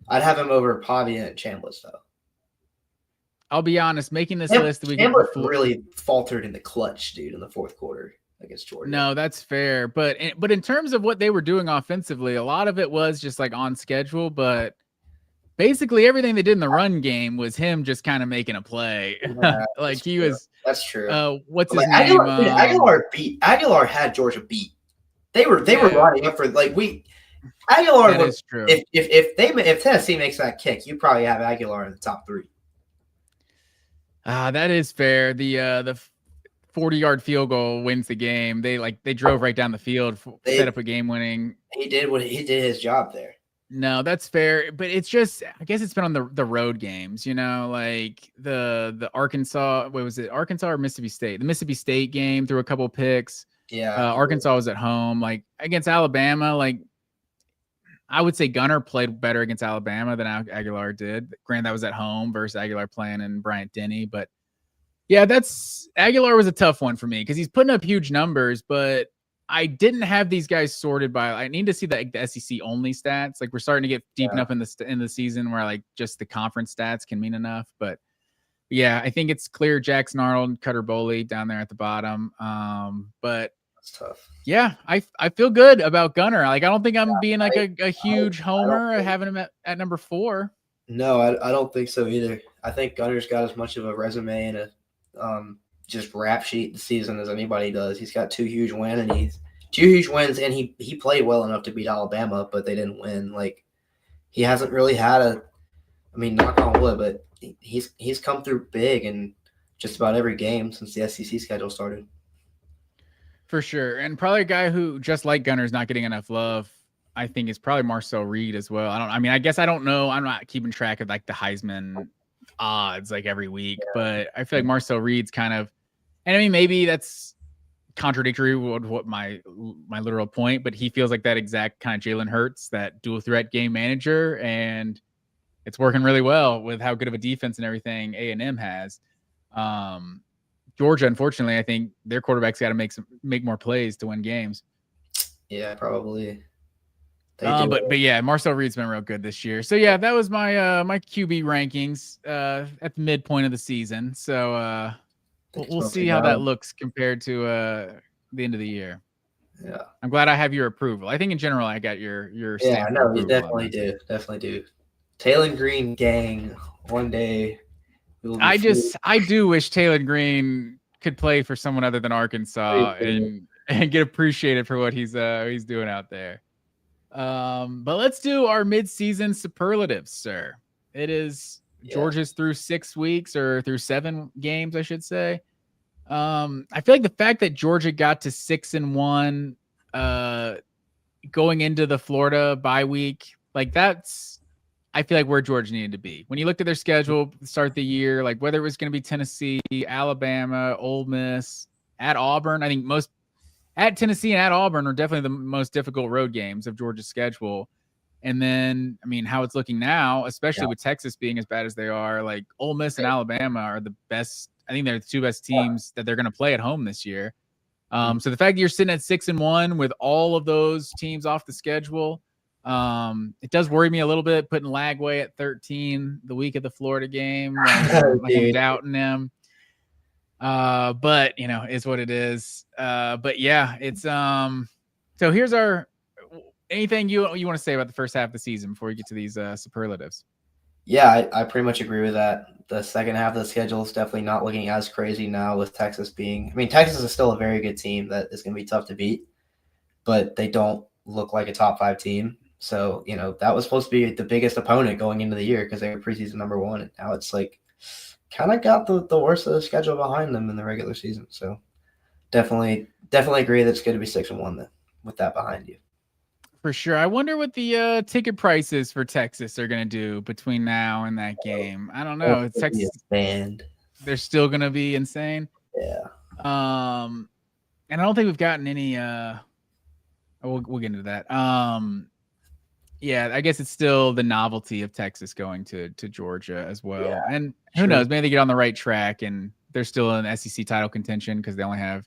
I'd have him over Pavia and Chambliss though. I'll be honest, making this list the week really faltered in the clutch, dude, in the fourth quarter against Georgia. No, that's fair. But in terms of what they were doing offensively, a lot of it was just like on schedule. But basically everything they did in the run game was him just kind of making a play. Yeah, like he was. That's true. What's his name? Aguilar had Georgia beat. They were lining up for Aguilar. That is true. If Tennessee makes that kick, you probably have Aguilar in the top 3. That is fair. The 40-yard field goal wins the game. They drove right down the field, set up a game winning. He did his job there. No, that's fair, but it's just, I guess it's been on the road games, like the Arkansas. What was it, Arkansas or Mississippi State? The Mississippi State game threw a couple of picks. Yeah, Arkansas was at home. Like against Alabama, like I would say Gunner played better against Alabama than Aguilar did. Granted, that was at home versus Aguilar playing in Bryant-Denny, but yeah, Aguilar was a tough one for me because he's putting up huge numbers, but I didn't have these guys sorted by. I need to see the SEC only stats. Like we're starting to get deep enough in the season where like just the conference stats can mean enough. But yeah, I think it's clear Jackson Arnold, Cutter Boley down there at the bottom. But that's tough. Yeah, I feel good about Gunner. Like I don't think I'm being like a huge homer having him at number 4. No, I don't think so either. I think Gunner's got as much of a resume and a just rap sheet this season as anybody does. He's got 2 huge wins, and he played well enough to beat Alabama, but they didn't win. Like he hasn't really had knock on wood, but he's come through big in just about every game since the SEC schedule started. For sure, and probably a guy who just like Gunner is not getting enough love. I think is probably Marcel Reed as well. I guess I don't know. I'm not keeping track of like the Heisman odds like every week, but I feel like Marcel Reed's kind of. And maybe that's contradictory with what my literal point, but he feels like that exact kind of Jalen Hurts, that dual threat game manager, and it's working really well with how good of a defense and everything A&M has. Georgia, unfortunately, I think their quarterback's got to make more plays to win games. Yeah, probably. But yeah, Marcel Reed's been real good this year. So yeah, that was my my QB rankings at the midpoint of the season. So we'll see how that looks compared to the end of the year. Yeah, I'm glad I have your approval. I think in general I got your yeah. No, you definitely do. Taylor Green gang. One day. I do wish Taylor Green could play for someone other than Arkansas and get appreciated for what he's doing out there. But let's do our midseason superlatives, sir. It is Georgia's through 6 weeks or through 7 games, I should say. I feel like the fact that Georgia got to 6-1 going into the Florida bye week, like I feel like where Georgia needed to be. When you looked at their schedule to start the year, like whether it was going to be Tennessee, Alabama, Ole Miss, at Auburn, I think most at Tennessee and at Auburn are definitely the most difficult road games of Georgia's schedule. And then, how it's looking now, especially with Texas being as bad as they are, like Ole Miss and Alabama are the best. I think they're the 2 best teams that they're going to play at home this year. So the fact that you're sitting at 6-1 with all of those teams off the schedule, it does worry me a little bit putting Lagway at 13 the week of the Florida game. Like I'm doubting him. But is what it is. But yeah, it's so here's anything you want to say about the first half of the season before we get to these superlatives? Yeah, I pretty much agree with that. The second half of the schedule is definitely not looking as crazy now with Texas being. Texas is still a very good team that is going to be tough to beat, but they don't look like a top 5 team. So, that was supposed to be the biggest opponent going into the year because they were preseason number 1. And now it's like kind of got the worst of the schedule behind them in the regular season. So definitely agree that it's good to be 6-1 then with that behind you. For sure. I wonder what the ticket prices for Texas are going to do between now and that game. I don't know. Texas band. They're still going to be insane. Yeah. And I don't think we've gotten any. We'll get into that. Yeah, I guess it's still the novelty of Texas going to Georgia as well. Yeah, and who knows? Maybe they get on the right track and they're still in SEC title contention because they only have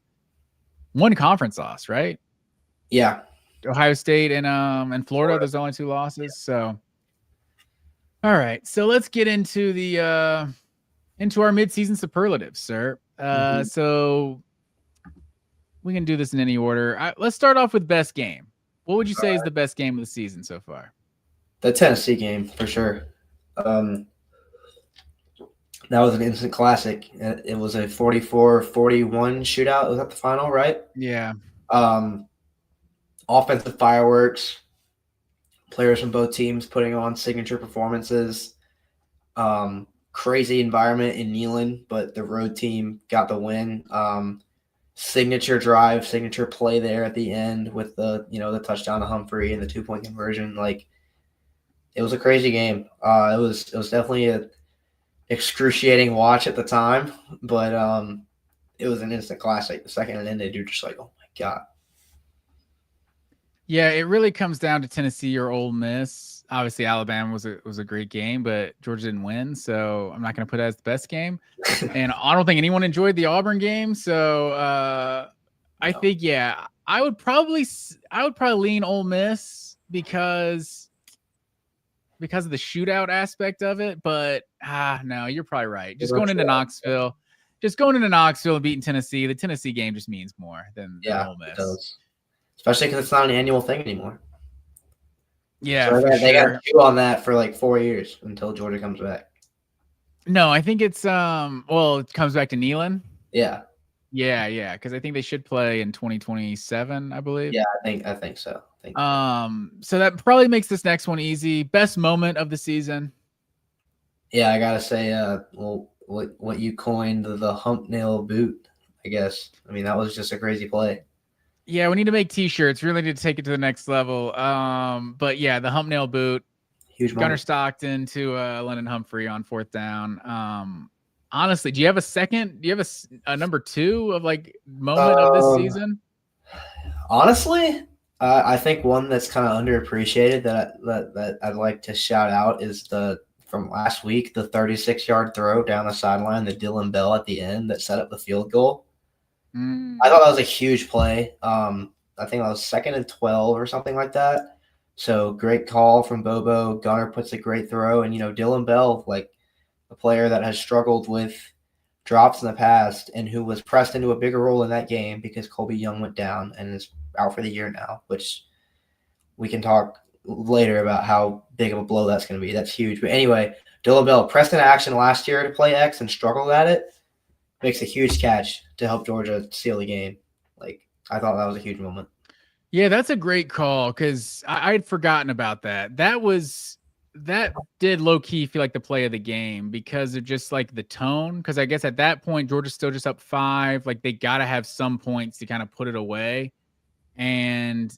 1 conference loss, right? Yeah. Ohio State and Florida, there's only 2 losses. So, all right. So let's get into the into our midseason superlatives, sir. So we can do this in any order. Let's start off with best game. What would you say is the best game of the season so far? The Tennessee game, for sure. That was an instant classic. It was a 44-41 shootout. Was that the final, right? Yeah. Offensive fireworks. Players from both teams putting on signature performances. Crazy environment in Neyland, but the road team got the win. Signature drive, signature play there at the end with the touchdown to Humphrey and the 2-point conversion. Like, it was a crazy game. It was definitely a excruciating watch at the time, but it was an instant classic. The second it ended, you're just like, oh my God. Yeah, it really comes down to Tennessee or Ole Miss. Obviously, Alabama was a great game, but Georgia didn't win, so I'm not going to put it as the best game. And I don't think anyone enjoyed the Auburn game, so I think I would probably lean Ole Miss because of the shootout aspect of it. But no, you're probably right. Just going into Knoxville and beating Tennessee, the Tennessee game just means more than Ole Miss. It does. Especially because it's not an annual thing anymore. Yeah, so they got two on that for like 4 years until Georgia comes back. No, I think it's it comes back to Neyland. Yeah, because I think they should play in 2027, I believe. Yeah, I think so. So that probably makes this next one easy. Best moment of the season. Yeah, I gotta say, what you coined the hump nail boot, I guess. I mean, that was just a crazy play. Yeah, we need to make T-shirts. Really need to take it to the next level. But yeah, the hump nail boot. Huge Gunnar Stockton to Lennon Humphrey on 4th down. Honestly, do you have a second? Do you have a number 2 of like moment of this season? Honestly, I think one that's kind of underappreciated that I'd like to shout out is from last week, the 36-yard throw down the sideline, the Dylan Bell at the end that set up the field goal. I thought that was a huge play. I think that was 2nd and 12 or something like that. So great call from Bobo. Gunnar puts a great throw. And, Dylan Bell, like a player that has struggled with drops in the past and who was pressed into a bigger role in that game because Colby Young went down and is out for the year now, which we can talk later about how big of a blow that's going to be. That's huge. But anyway, Dylan Bell pressed into action last year to play X and struggled at it. Makes a huge catch to help Georgia seal the game. Like, I thought that was a huge moment. Yeah, that's a great call because I had forgotten about that. That did low-key feel like the play of the game because of just like the tone. Because I guess at that point, Georgia's still just up 5. Like, they got to have some points to kind of put it away. And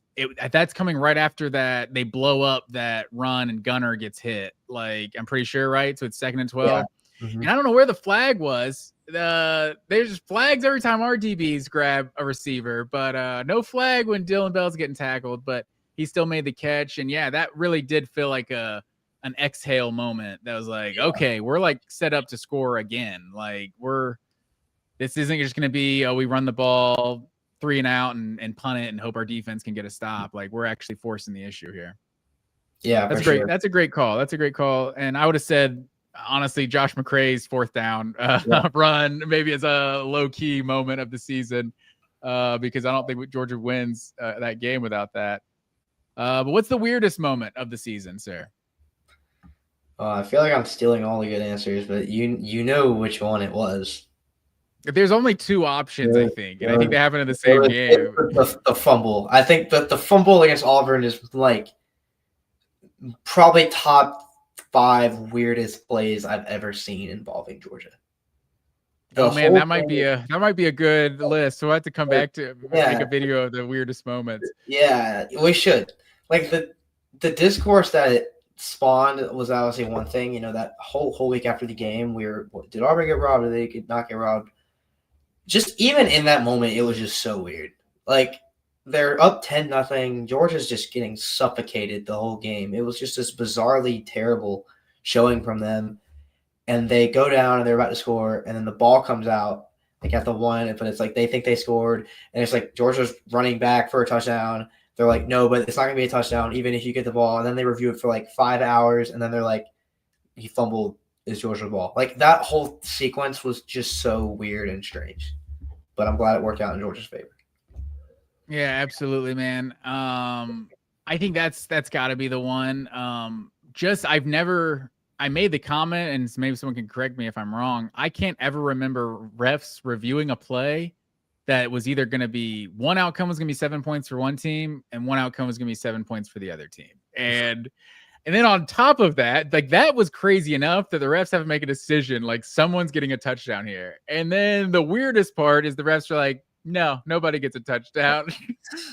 that's coming right after that. They blow up that run and Gunnar gets hit. Like, I'm pretty sure, right? So it's 2nd and 12. Yeah. Mm-hmm. And I don't know where the flag was. There's flags every time our DBs grab a receiver, but no flag when Dylan Bell's getting tackled, but he still made the catch. And yeah, that really did feel like an exhale moment. That was like, okay, we're like set up to score again. Like this isn't just going to be, we run the ball 3 and out and punt it and hope our defense can get a stop. Like, we're actually forcing the issue here. Yeah, that's great. Sure. That's a great call. And I would have said, honestly, Josh McCray's 4th down run maybe as a low-key moment of the season because I don't think Georgia wins that game without that. But what's the weirdest moment of the season, sir? I feel like I'm stealing all the good answers, but you know which one it was. There's only 2 options, I think, and I think they happen in the same game. The fumble. I think that the fumble against Auburn is like probably top 5 weirdest plays I've ever seen involving Georgia. That might be a good list. So I have to come back to make a video of the weirdest moments. Yeah, we should. Like the discourse that it spawned was obviously one thing. That whole week after the game, did Auburn get robbed? Or did they not get robbed? Just even in that moment, it was just so weird. Like, they're up 10-0. Georgia's just getting suffocated the whole game. It was just this bizarrely terrible showing from them. And they go down and they're about to score, and then the ball comes out like at the 1, but it's like they think they scored, and it's like Georgia's running back for a touchdown. They're like, no, but it's not going to be a touchdown even if you get the ball. And then they review it for like 5 hours, and then they're like, he fumbled is Georgia's ball. Like that whole sequence was just so weird and strange. But I'm glad it worked out in Georgia's favor. Yeah, absolutely, man. I think that's got to be the one. I made the comment, and maybe someone can correct me if I'm wrong. I can't ever remember refs reviewing a play that was either going to be one outcome was going to be 7 points for one team, and one outcome was going to be 7 points for the other team. And then on top of that, like that was crazy enough that the refs have to make a decision, like someone's getting a touchdown here. And then the weirdest part is the refs are like, no, nobody gets a touchdown.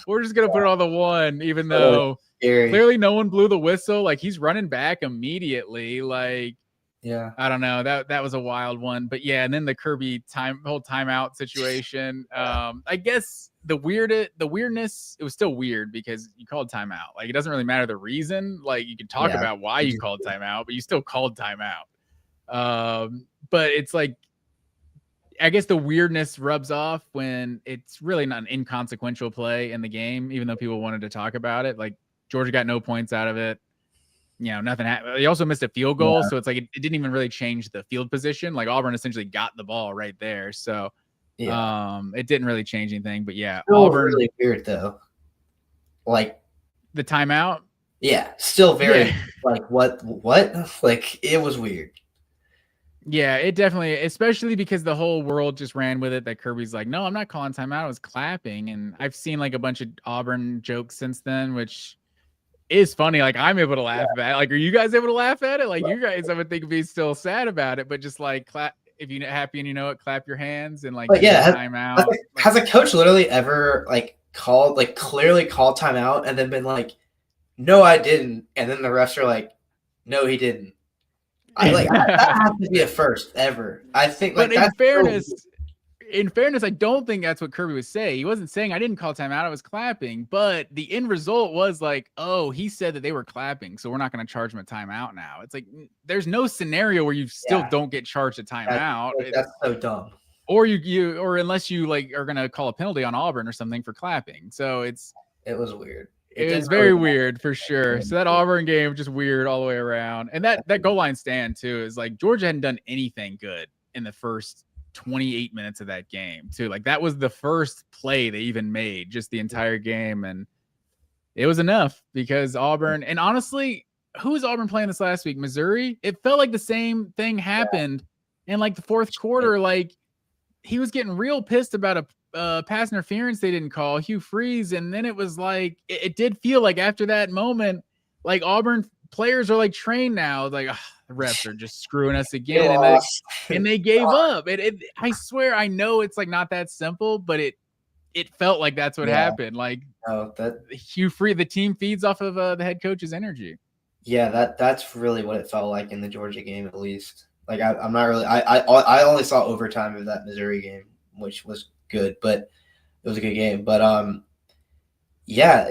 We're just going to put it on the one, even though clearly no one blew the whistle. Like he's running back immediately. Like, yeah, I don't know. That was a wild one. But yeah, and then the Kirby whole timeout situation. I guess the weirdness, it was still weird because you called timeout. Like it doesn't really matter the reason. Like you can talk about why you called timeout, but you still called timeout. But it's like, I guess the weirdness rubs off when it's really not an inconsequential play in the game, even though people wanted to talk about it. Like Georgia got no points out of it. You know, nothing happened. They also missed a field goal. So it's like, it didn't even really change the field position. Like Auburn essentially got the ball right there. So it didn't really change anything, but yeah. Still Auburn really weird though. Like the timeout. Yeah. Still very like what? Like it was weird. Yeah, it definitely, especially because the whole world just ran with it that Kirby's like, no, I'm not calling timeout. I was clapping. And I've seen like a bunch of Auburn jokes since then, which is funny. Like I'm able to laugh at it. Like, are you guys able to laugh at it? Like you guys, I would think be still sad about it, but just like clap. If you're happy and you know it, clap your hands and like timeout. Has a coach literally ever like clearly called timeout and then been like, no, I didn't. And then the refs are like, no, he didn't. That has to be a first ever. I think. But in fairness, I don't think that's what Kirby was saying. He wasn't saying I didn't call timeout. I was clapping. But the end result was like, oh, he said that they were clapping, so we're not going to charge him a timeout now. It's like there's no scenario where you still don't get charged a timeout. That's so dumb. Or or unless you like are going to call a penalty on Auburn or something for clapping. So it was weird. It was very weird for sure. So that Auburn game was just weird all the way around. And that goal line stand too is like Georgia hadn't done anything good in the first 28 minutes of that game too. Like that was the first play they even made just the entire game. And it was enough because Auburn, and honestly, who was Auburn playing this last week? Missouri? It felt like the same thing happened in like the fourth quarter. Like he was getting real pissed about a pass interference they didn't call, Hugh Freeze, and then it was like it did feel like after that moment, like Auburn players are like trained now, like the refs are just screwing us again, and they gave up. I swear, I know it's like not that simple, but it felt like that's what happened. Like Hugh Freeze, the team feeds off of the head coach's energy. Yeah, that's really what it felt like in the Georgia game, at least. Like I'm not really. I only saw overtime of that Missouri game, which was good, but it was a good game. But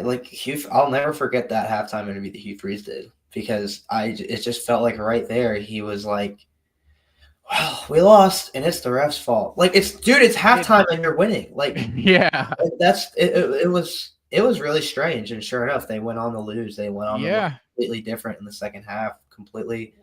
like I'll never forget that halftime interview that Hugh Freeze did because it just felt like right there he was like, well, we lost and it's the ref's fault. Like it's halftime and you're winning. Like it was really strange, and sure enough, they went on to lose. They went on to look completely different in the second half, completely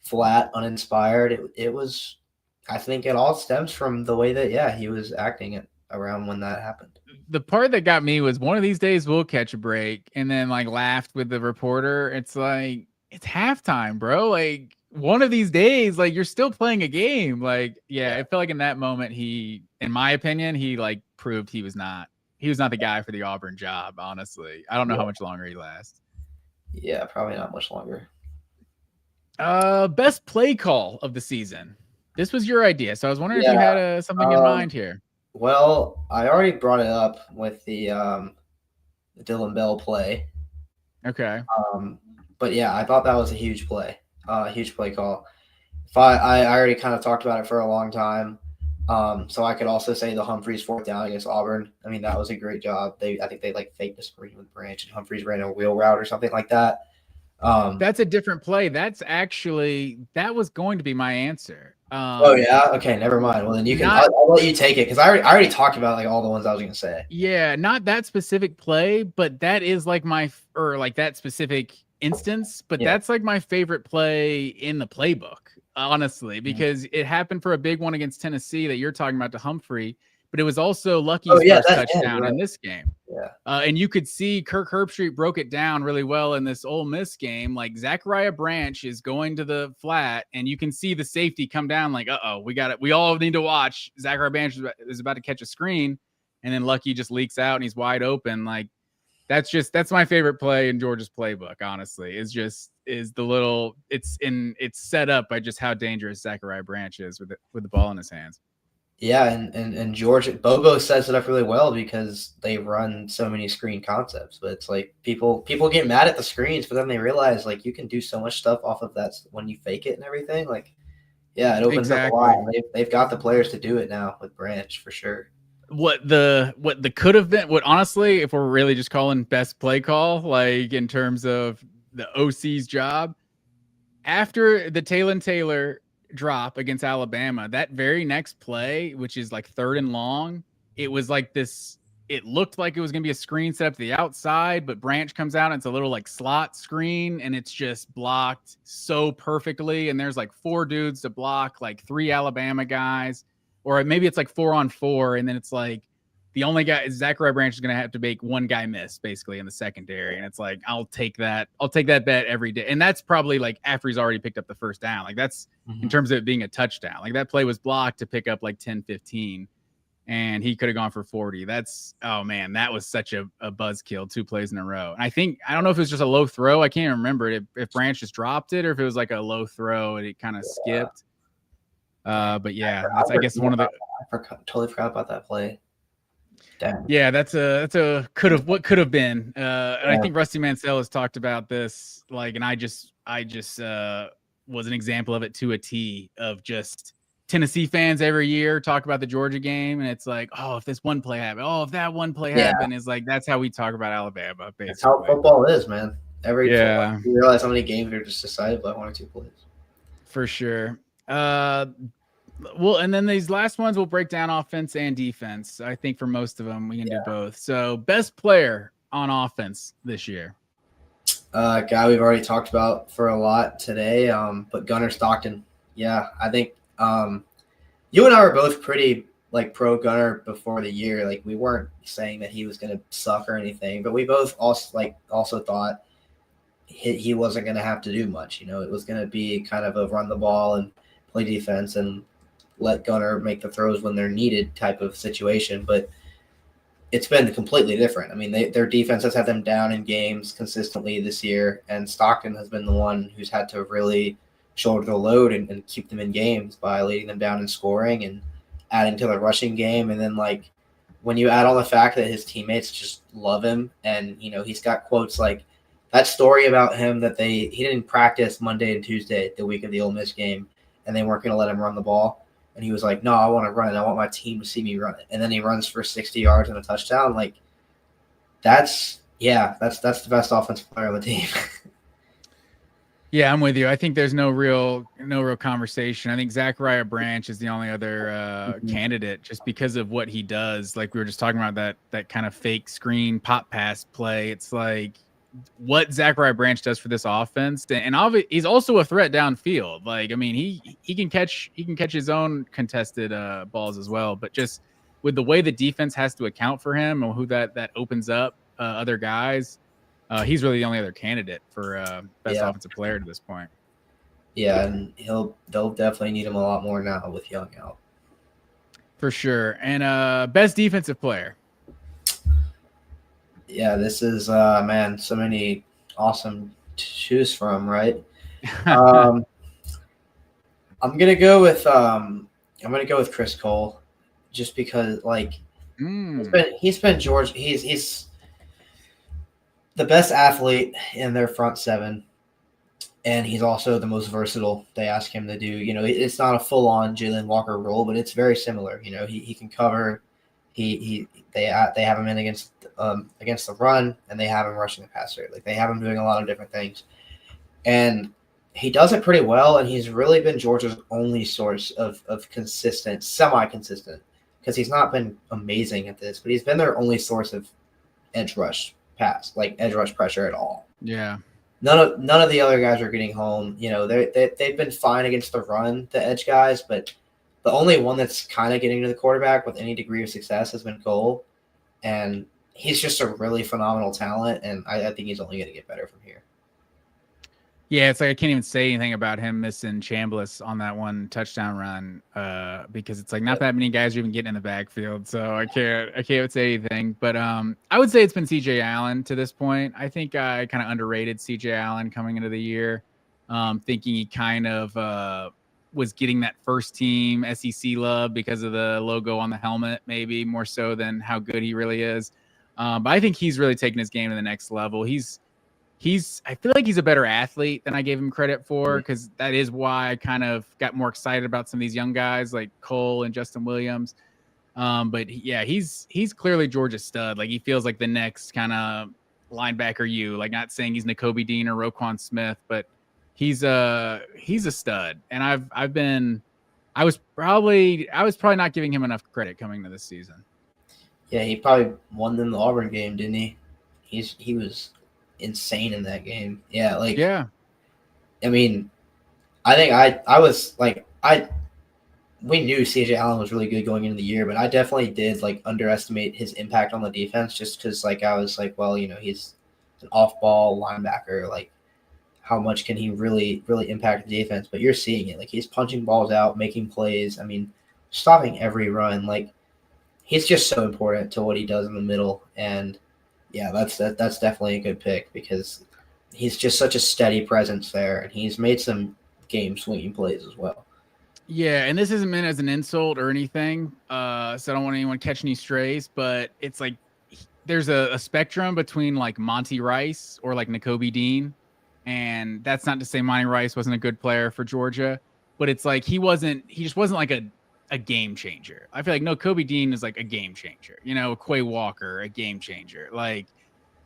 flat, uninspired. It was. I think it all stems from the way that, he was acting it around when that happened. The part that got me was one of these days we'll catch a break, and then like laughed with the reporter. It's like, it's halftime, bro. Like one of these days, like you're still playing a game. Like, it felt like in that moment, in my opinion, he like proved he was not the guy for the Auburn job. Honestly, I don't know how much longer he lasts. Yeah, probably not much longer. Best play call of the season. This was your idea, so I was wondering if you had something in mind here. Well, I already brought it up with the Dylan Bell play. Okay. But I thought that was a huge play call. I already kind of talked about it for a long time. So I could also say the Humphreys fourth down against Auburn. I mean, that was a great job. I think they like faked a screen with Branch, and Humphreys ran a wheel route or something like that. That's a different play. That was going to be my answer. Okay, never mind. Well, then you can. I'll let you take it because I already talked about like all the ones I was gonna say. Yeah, not that specific play, but that is like that specific instance. But that's like my favorite play in the playbook. honestly, because it happened for a big one against Tennessee that you're talking about to Humphrey, but it was also Lucky's first touchdown in this game. Yeah. And you could see Kirk Herbstreit broke it down really well in this Ole Miss game. Like Zachariah Branch is going to the flat, and you can see the safety come down. Like, we got it. We all need to watch. Zachariah Branch is about to catch a screen, and then Lucky just leaks out and he's wide open. Like that's my favorite play in Georgia's playbook. Honestly, it's set up by just how dangerous Zachariah Branch is with the ball in his hands. Yeah, and Georgia Bobo sets it up really well because they run so many screen concepts. But it's like people get mad at the screens, but then they realize like you can do so much stuff off of that when you fake it and everything. Like, yeah, it opens up a lot. They've got the players to do it now with Branch for sure. What the could have been, what honestly, if we're really just calling best play call, like in terms of the OC's job, after the Taylor drop against Alabama, that very next play, which is like 3rd and long, it was like this, it looked like it was going to be a screen set up to the outside, but Branch comes out and it's a little like slot screen and it's just blocked so perfectly. And there's like 4 dudes to block, like 3 Alabama guys, or maybe it's like 4-on-4. And then it's like the only guy, Zachariah Branch, is going to have to make one guy miss basically in the secondary. And it's like, I'll take that bet every day. And that's probably like after he's already picked up the first down. Like that's in terms of it being a touchdown. Like that play was blocked to pick up like 10-15 and he could have gone for 40. That's, oh man, that was such a buzzkill, 2 plays in a row. And I don't know if it was just a low throw. I can't remember if Branch just dropped it or if it was like a low throw and it kind of skipped. But yeah, that's, I guess, one of the, I totally forgot about that play. Damn. Yeah, that's a could have been. And I think Rusty Mansell has talked about this, like, and I just was an example of it to a T, of just Tennessee fans every year talk about the Georgia game, and it's like, oh, if this one play happened, if that one play happened, is like that's how we talk about Alabama. Basically, that's how football is, man. You realize how many games are just decided by 1 or 2 plays. For sure. Well, and then these last ones will break down offense and defense. I think for most of them, we can do both. So, best player on offense this year? Guy we've already talked about for a lot today, but Gunnar Stockton. Yeah, I think you and I were both pretty like pro Gunnar before the year. Like we weren't saying that he was going to suck or anything, but we both also thought he wasn't going to have to do much. You know, it was going to be kind of a run the ball and play defense and let Gunnar make the throws when they're needed type of situation. But it's been completely different. I mean, their defense has had them down in games consistently this year, and Stockton has been the one who's had to really shoulder the load and keep them in games by leading them down in scoring and adding to the rushing game. And then, like, when you add on the fact that his teammates just love him, and, you know, he's got quotes like that story about him that he didn't practice Monday and Tuesday, the week of the Ole Miss game, and they weren't going to let him run the ball. And he was like, no, I want to run it. I want my team to see me run it. And then he runs for 60 yards and a touchdown. Like, that's the best offensive player on the team. Yeah, I'm with you. I think there's no real conversation. I think Zachariah Branch is the only other candidate just because of what he does. Like we were just talking about that kind of fake screen pop pass play. It's like what Zachariah Branch does for this offense, and he's also a threat downfield. Like, I mean, he can catch his own contested balls as well. But just with the way the defense has to account for him and who that opens up other guys, he's really the only other candidate for best offensive player to this point. Yeah, and they'll definitely need him a lot more now with Young out. For sure. And best defensive player. Yeah, this is man, so many awesome to choose from, right? I'm gonna go with Chris Cole, just because like he's been George. He's the best athlete in their front seven, and he's also the most versatile. They ask him to do. You know, it's not a full on Jalen Walker role, but it's very similar. You know, he can cover. They have him in against the run, and they have him rushing the passer. Like they have him doing a lot of different things, and he does it pretty well. And he's really been Georgia's only source of consistent, semi-consistent, because he's not been amazing at this, but he's been their only source of edge rush pass, like edge rush pressure at all. Yeah. none of the other guys are getting home. You know, they've been fine against the run, the edge guys, but the only one that's kind of getting to the quarterback with any degree of success has been Cole, and he's just a really phenomenal talent, and I think he's only going to get better from here. Yeah, it's like I can't even say anything about him missing Chambliss on that one touchdown run because it's like not that many guys are even getting in the backfield, so I can't say anything. But I would say it's been CJ Allen to this point. I think I kind of underrated CJ Allen coming into the year, thinking he kind of was getting that first team SEC love because of the logo on the helmet, maybe more so than how good he really is. But I think he's really taken his game to the next level. I feel like he's a better athlete than I gave him credit for, because that is why I kind of got more excited about some of these young guys like Cole and Justin Williams. But yeah, he's clearly Georgia's stud. Like he feels like the next kind of linebacker. Like not saying he's Nakobe Dean or Roquan Smith, but he's a stud. And I was probably not giving him enough credit coming to this season. Yeah, he probably won them the Auburn game, didn't he? He was insane in that game. Yeah, like yeah. I mean, I think I was like we knew CJ Allen was really good going into the year, but I definitely did like underestimate his impact on the defense just because like I was like, well, you know, he's an off-ball linebacker. Like, how much can he really impact the defense? But you're seeing it. Like he's punching balls out, making plays. I mean, stopping every run. Like he's just so important to what he does in the middle. And yeah, that's definitely a good pick because he's just such a steady presence there, and he's made some game-swinging plays as well. Yeah, and this isn't meant as an insult or anything, so I don't want anyone to catch any strays, but it's like there's a spectrum between like Monty Rice or like Nakobe Dean, and that's not to say Monty Rice wasn't a good player for Georgia, but it's like he just wasn't like a game changer. I feel like Nakobe Dean is like a game changer. You know, Quay Walker, a game changer. Like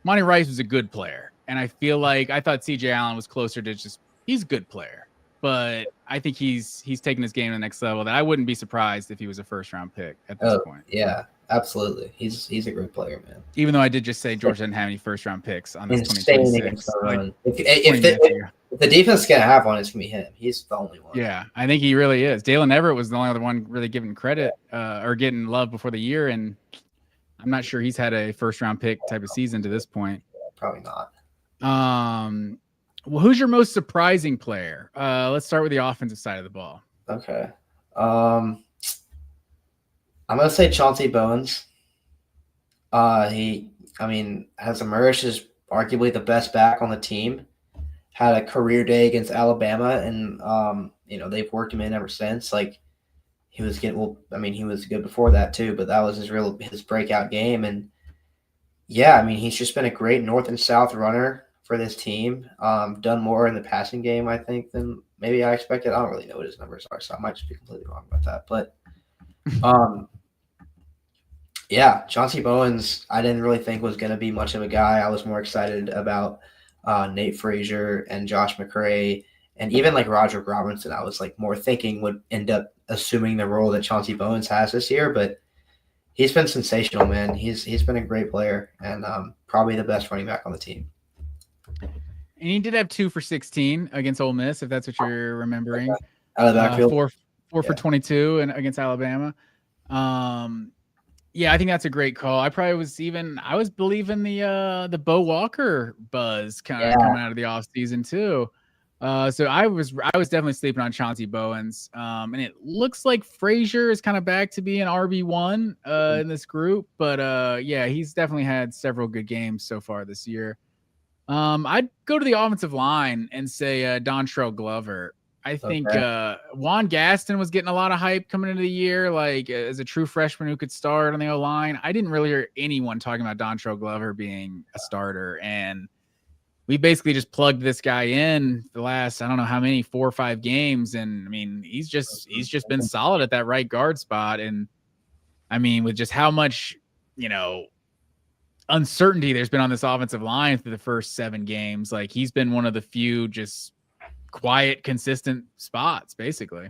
Monty Rice was a good player. And I feel like I thought CJ Allen was closer to just he's a good player. But I think he's taking his game to the next level that I wouldn't be surprised if he was a first round pick at this point. Yeah, absolutely. He's a great player, man. Even though I did just say Georgia didn't have any first round picks on this 2026. Like, if the defense is going to have one, it's going to be him. He's the only one. Yeah, I think he really is. Dalen Everett was the only other one really given credit or getting love before the year, and I'm not sure he's had a first-round pick type of season to this point. Probably not. Well, who's your most surprising player? Let's start with the offensive side of the ball. Okay. I'm going to say Chauncey Bowens. He has emerged as arguably the best back on the team. Had a career day against Alabama, and they've worked him in ever since. Like he was he was good before that too, but that was his breakout game. And yeah, I mean, he's just been a great north and south runner for this team. Done more in the passing game, I think, than maybe I expected. I don't really know what his numbers are, so I might just be completely wrong about that. But yeah, Chauncey Bowens, I didn't really think was going to be much of a guy. I was more excited about Nate Frazier and Josh McCray, and even like Roger Robinson. I was like more thinking would end up assuming the role that Chauncey Bowens has this year, but he's been sensational, man. He's been a great player and probably the best running back on the team. And he did have 2 for 16 against Ole Miss, if that's what you're remembering. Out of the backfield, 4 for 22 and against Alabama. Yeah, I think that's a great call. I was believing the Bo Walker buzz kind of coming out of the offseason too. So I was definitely sleeping on Chauncey Bowens. And it looks like Frazier is kind of back to being RB1 in this group. But yeah, he's definitely had several good games so far this year. I'd go to the offensive line and say Dontrell Glover. I think Juan Gaston was getting a lot of hype coming into the year, like as a true freshman who could start on the O-line. I didn't really hear anyone talking about Dontrell Glover being a starter, and we basically just plugged this guy in the last, I don't know how many, 4 or 5 games, and I mean he's just been solid at that right guard spot. And I mean, with just how much uncertainty there's been on this offensive line through the first 7 games, like he's been one of the few just quiet, consistent spots, basically.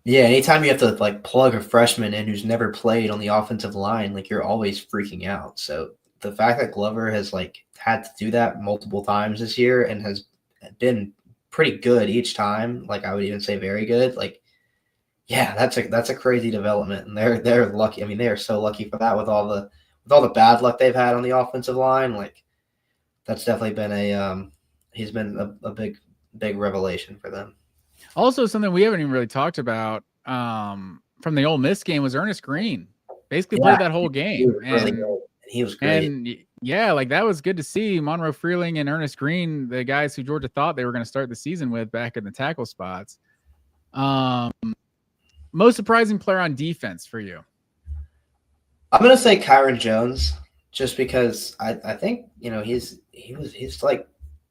Yeah, anytime you have to like plug a freshman in who's never played on the offensive line, like you're always freaking out. So the fact that Glover has like had to do that multiple times this year and has been pretty good each time, like I would even say very good, like yeah, that's a crazy development, and they're lucky. I mean, they are so lucky for that with all the bad luck they've had on the offensive line. Like that's definitely been he's been a big revelation for them. Also, something we haven't even really talked about from the Ole Miss game was Ernest Green. Basically played that whole game, he was great. And yeah, like that was good to see. Monroe Freeling and Ernest Green, the guys who Georgia thought they were going to start the season with, back in the tackle spots. Most surprising player on defense for you? I'm gonna say Kyron Jones, just because I think he's like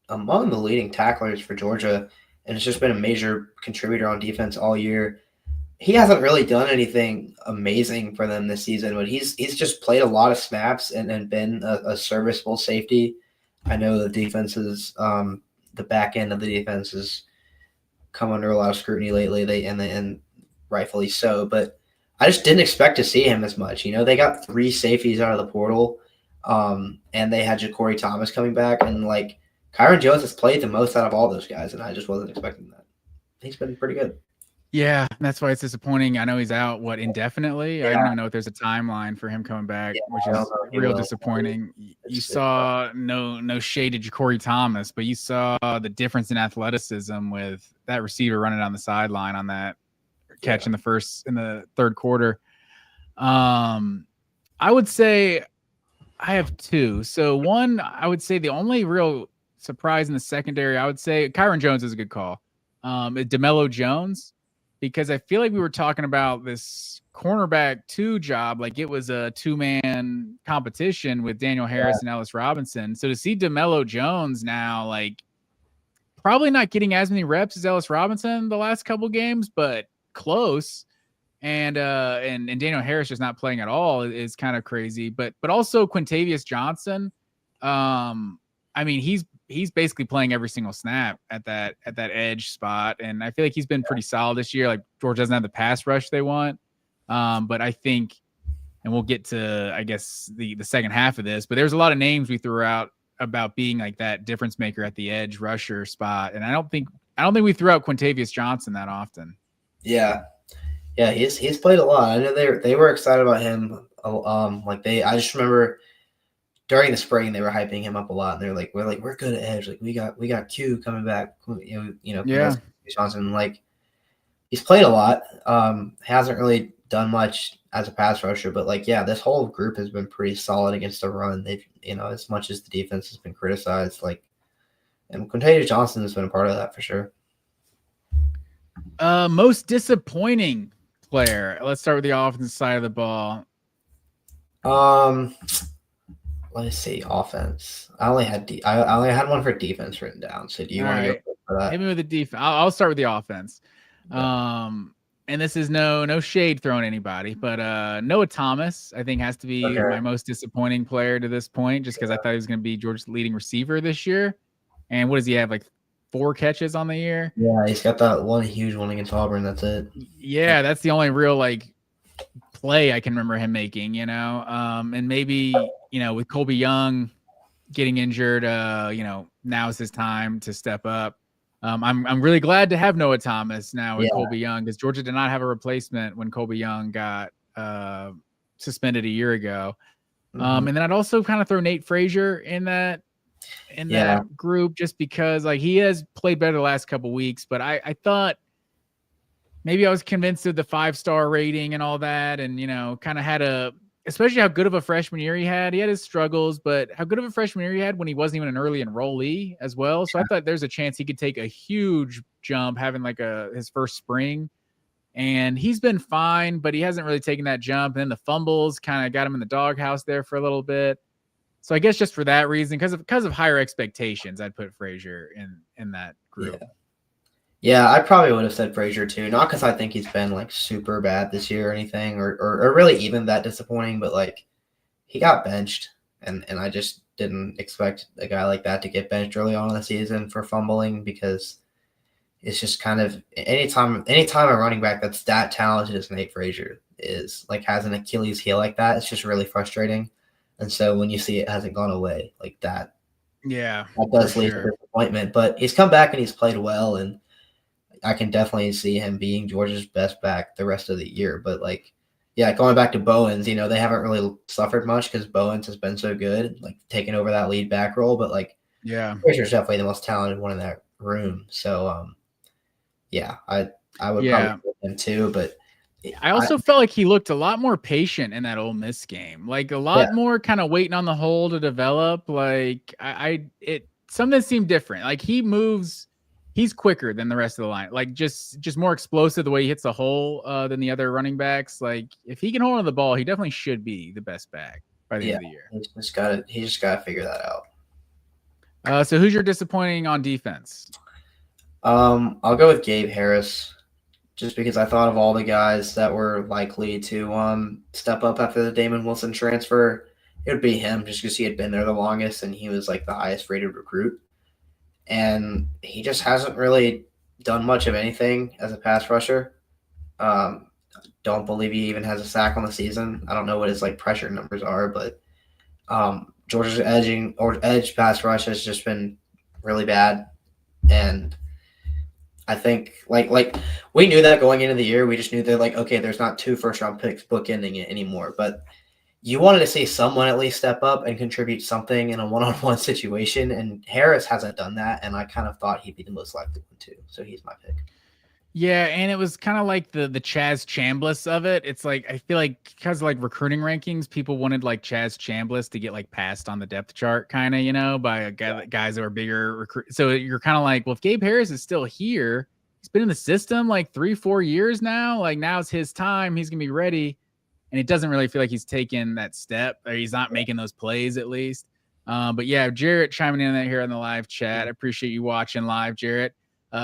among the leading tacklers for Georgia, and it's just been a major contributor on defense all year. He hasn't really done anything amazing for them this season, but he's just played a lot of snaps and been a serviceable safety. I know the defenses, the back end of the defense has come under a lot of scrutiny lately, and rightfully so. But I just didn't expect to see him as much. They got 3 safeties out of the portal, and they had Ja'Cory Thomas coming back, and like Kyron Jones has played the most out of all those guys, and I just wasn't expecting that. He's been pretty good. Yeah, that's why it's disappointing. I know he's out indefinitely. Yeah. I don't even know if there's a timeline for him coming back, which is real disappointing. You saw no shade to Ja'Cory Thomas, but you saw the difference in athleticism with that receiver running down the sideline on that catch in the third quarter. I would say I have 2. So one, I would say the only real surprise in the secondary, I would say Kyron Jones is a good call. DeMello Jones, because I feel like we were talking about this cornerback 2 job like it was a 2-man competition with Daniel Harris and Ellis Robinson. So to see DeMello Jones now, like probably not getting as many reps as Ellis Robinson the last couple games, but close. And Daniel Harris just not playing at all is kind of crazy. But also Quintavious Johnson. I mean, he's basically playing every single snap at that edge spot, and I feel like he's been pretty solid this year. Like Georgia doesn't have the pass rush they want, but I think, and we'll get to I guess the second half of this, but there's a lot of names we threw out about being like that difference maker at the edge rusher spot, and I don't think we threw out Quintavious Johnson that often. Yeah, he's played a lot. I know they were excited about him. I just remember during the spring they were hyping him up a lot, and they're like, we're good at edge. Like we got Q coming back. Yeah. Johnson, like he's played a lot. Hasn't really done much as a pass rusher, but like this whole group has been pretty solid against the run. They've as much as the defense has been criticized, like, and Quintavious Johnson has been a part of that for sure. Most disappointing player. Let's start with the offensive side of the ball. Let's see, offense. I only had one for defense written down. So do you want to go for that? Hit me with the defense. I'll start with the offense. And this is no shade thrown at anybody, but Noah Thomas, I think, has to be my most disappointing player to this point, just because I thought he was going to be Georgia's leading receiver this year. And what does he have, like 4 catches on the year? Yeah, he's got that one huge one against Auburn. That's it. Yeah, that's the only real like play I can remember him making, and maybe, with Colby Young getting injured, now's his time to step up. I'm really glad to have Noah Thomas now with Colby Young, because Georgia did not have a replacement when Colby Young got suspended a year ago. And then I'd also kind of throw Nate Frazier in that group, just because like he has played better the last couple weeks, but I thought maybe I was convinced of the 5-star rating and all that, and kind of had especially how good of a freshman year he had. He had his struggles, but how good of a freshman year he had when he wasn't even an early enrollee as well. So I thought there's a chance he could take a huge jump having like his first spring. And he's been fine, but he hasn't really taken that jump. And then the fumbles kind of got him in the doghouse there for a little bit. So I guess just for that reason, because of higher expectations, I'd put Frazier in that group. Yeah, I probably would have said Frazier too. Not because I think he's been like super bad this year or anything, or really even that disappointing, but like he got benched, and I just didn't expect a guy like that to get benched early on in the season for fumbling, because it's just kind of anytime a running back that's that talented as Nate Frazier is, like, has an Achilles heel like that, it's just really frustrating. And so when you see it hasn't gone away like that, Yeah, that does lead to disappointment. But he's come back and he's played well, and I can definitely see him being Georgia's best back the rest of the year. But like, yeah, going back to Bowens, they haven't really suffered much because Bowens has been so good, like taking over that lead back role. But like, yeah, Fisher's definitely the most talented one in that room. So yeah, I would probably put him too. But I also felt like he looked a lot more patient in that Ole Miss game, like a lot more kind of waiting on the hole to develop. Like something seemed different. Like he's quicker than the rest of the line. Like just more explosive the way he hits the hole than the other running backs. Like if he can hold on the ball, he definitely should be the best back by the end of the year. He just got to figure that out. So who's your disappointing on defense? I'll go with Gabe Harris, just because I thought of all the guys that were likely to step up after the Damon Wilson transfer. It would be him, just because he had been there the longest and he was like the highest rated recruit. And he just hasn't really done much of anything as a pass rusher. Don't believe he even has a sack on the season. I don't know what his like pressure numbers are, but Georgia's edge pass rush has just been really bad. And I think like we knew that going into the year. We just knew that like, okay, there's not 2 first-round picks bookending it anymore. But you wanted to see someone at least step up and contribute something in a one-on-one situation, and Harris hasn't done that, and I kind of thought he'd be the most likely one too. So he's my pick. Yeah, and it was kind of like the Chaz Chambliss of it. It's like I feel like because like recruiting rankings, people wanted like Chaz Chambliss to get like passed on the depth chart, kind of, by a guys that were bigger. So you're kind of like, well, if Gabe Harris is still here, he's been in the system like 3-4 years now. Like now's his time. He's gonna be ready, and it doesn't really feel like he's taken that step, or he's not making those plays at least. But yeah, Jarrett chiming in here on the live chat. I appreciate you watching live, Jarrett.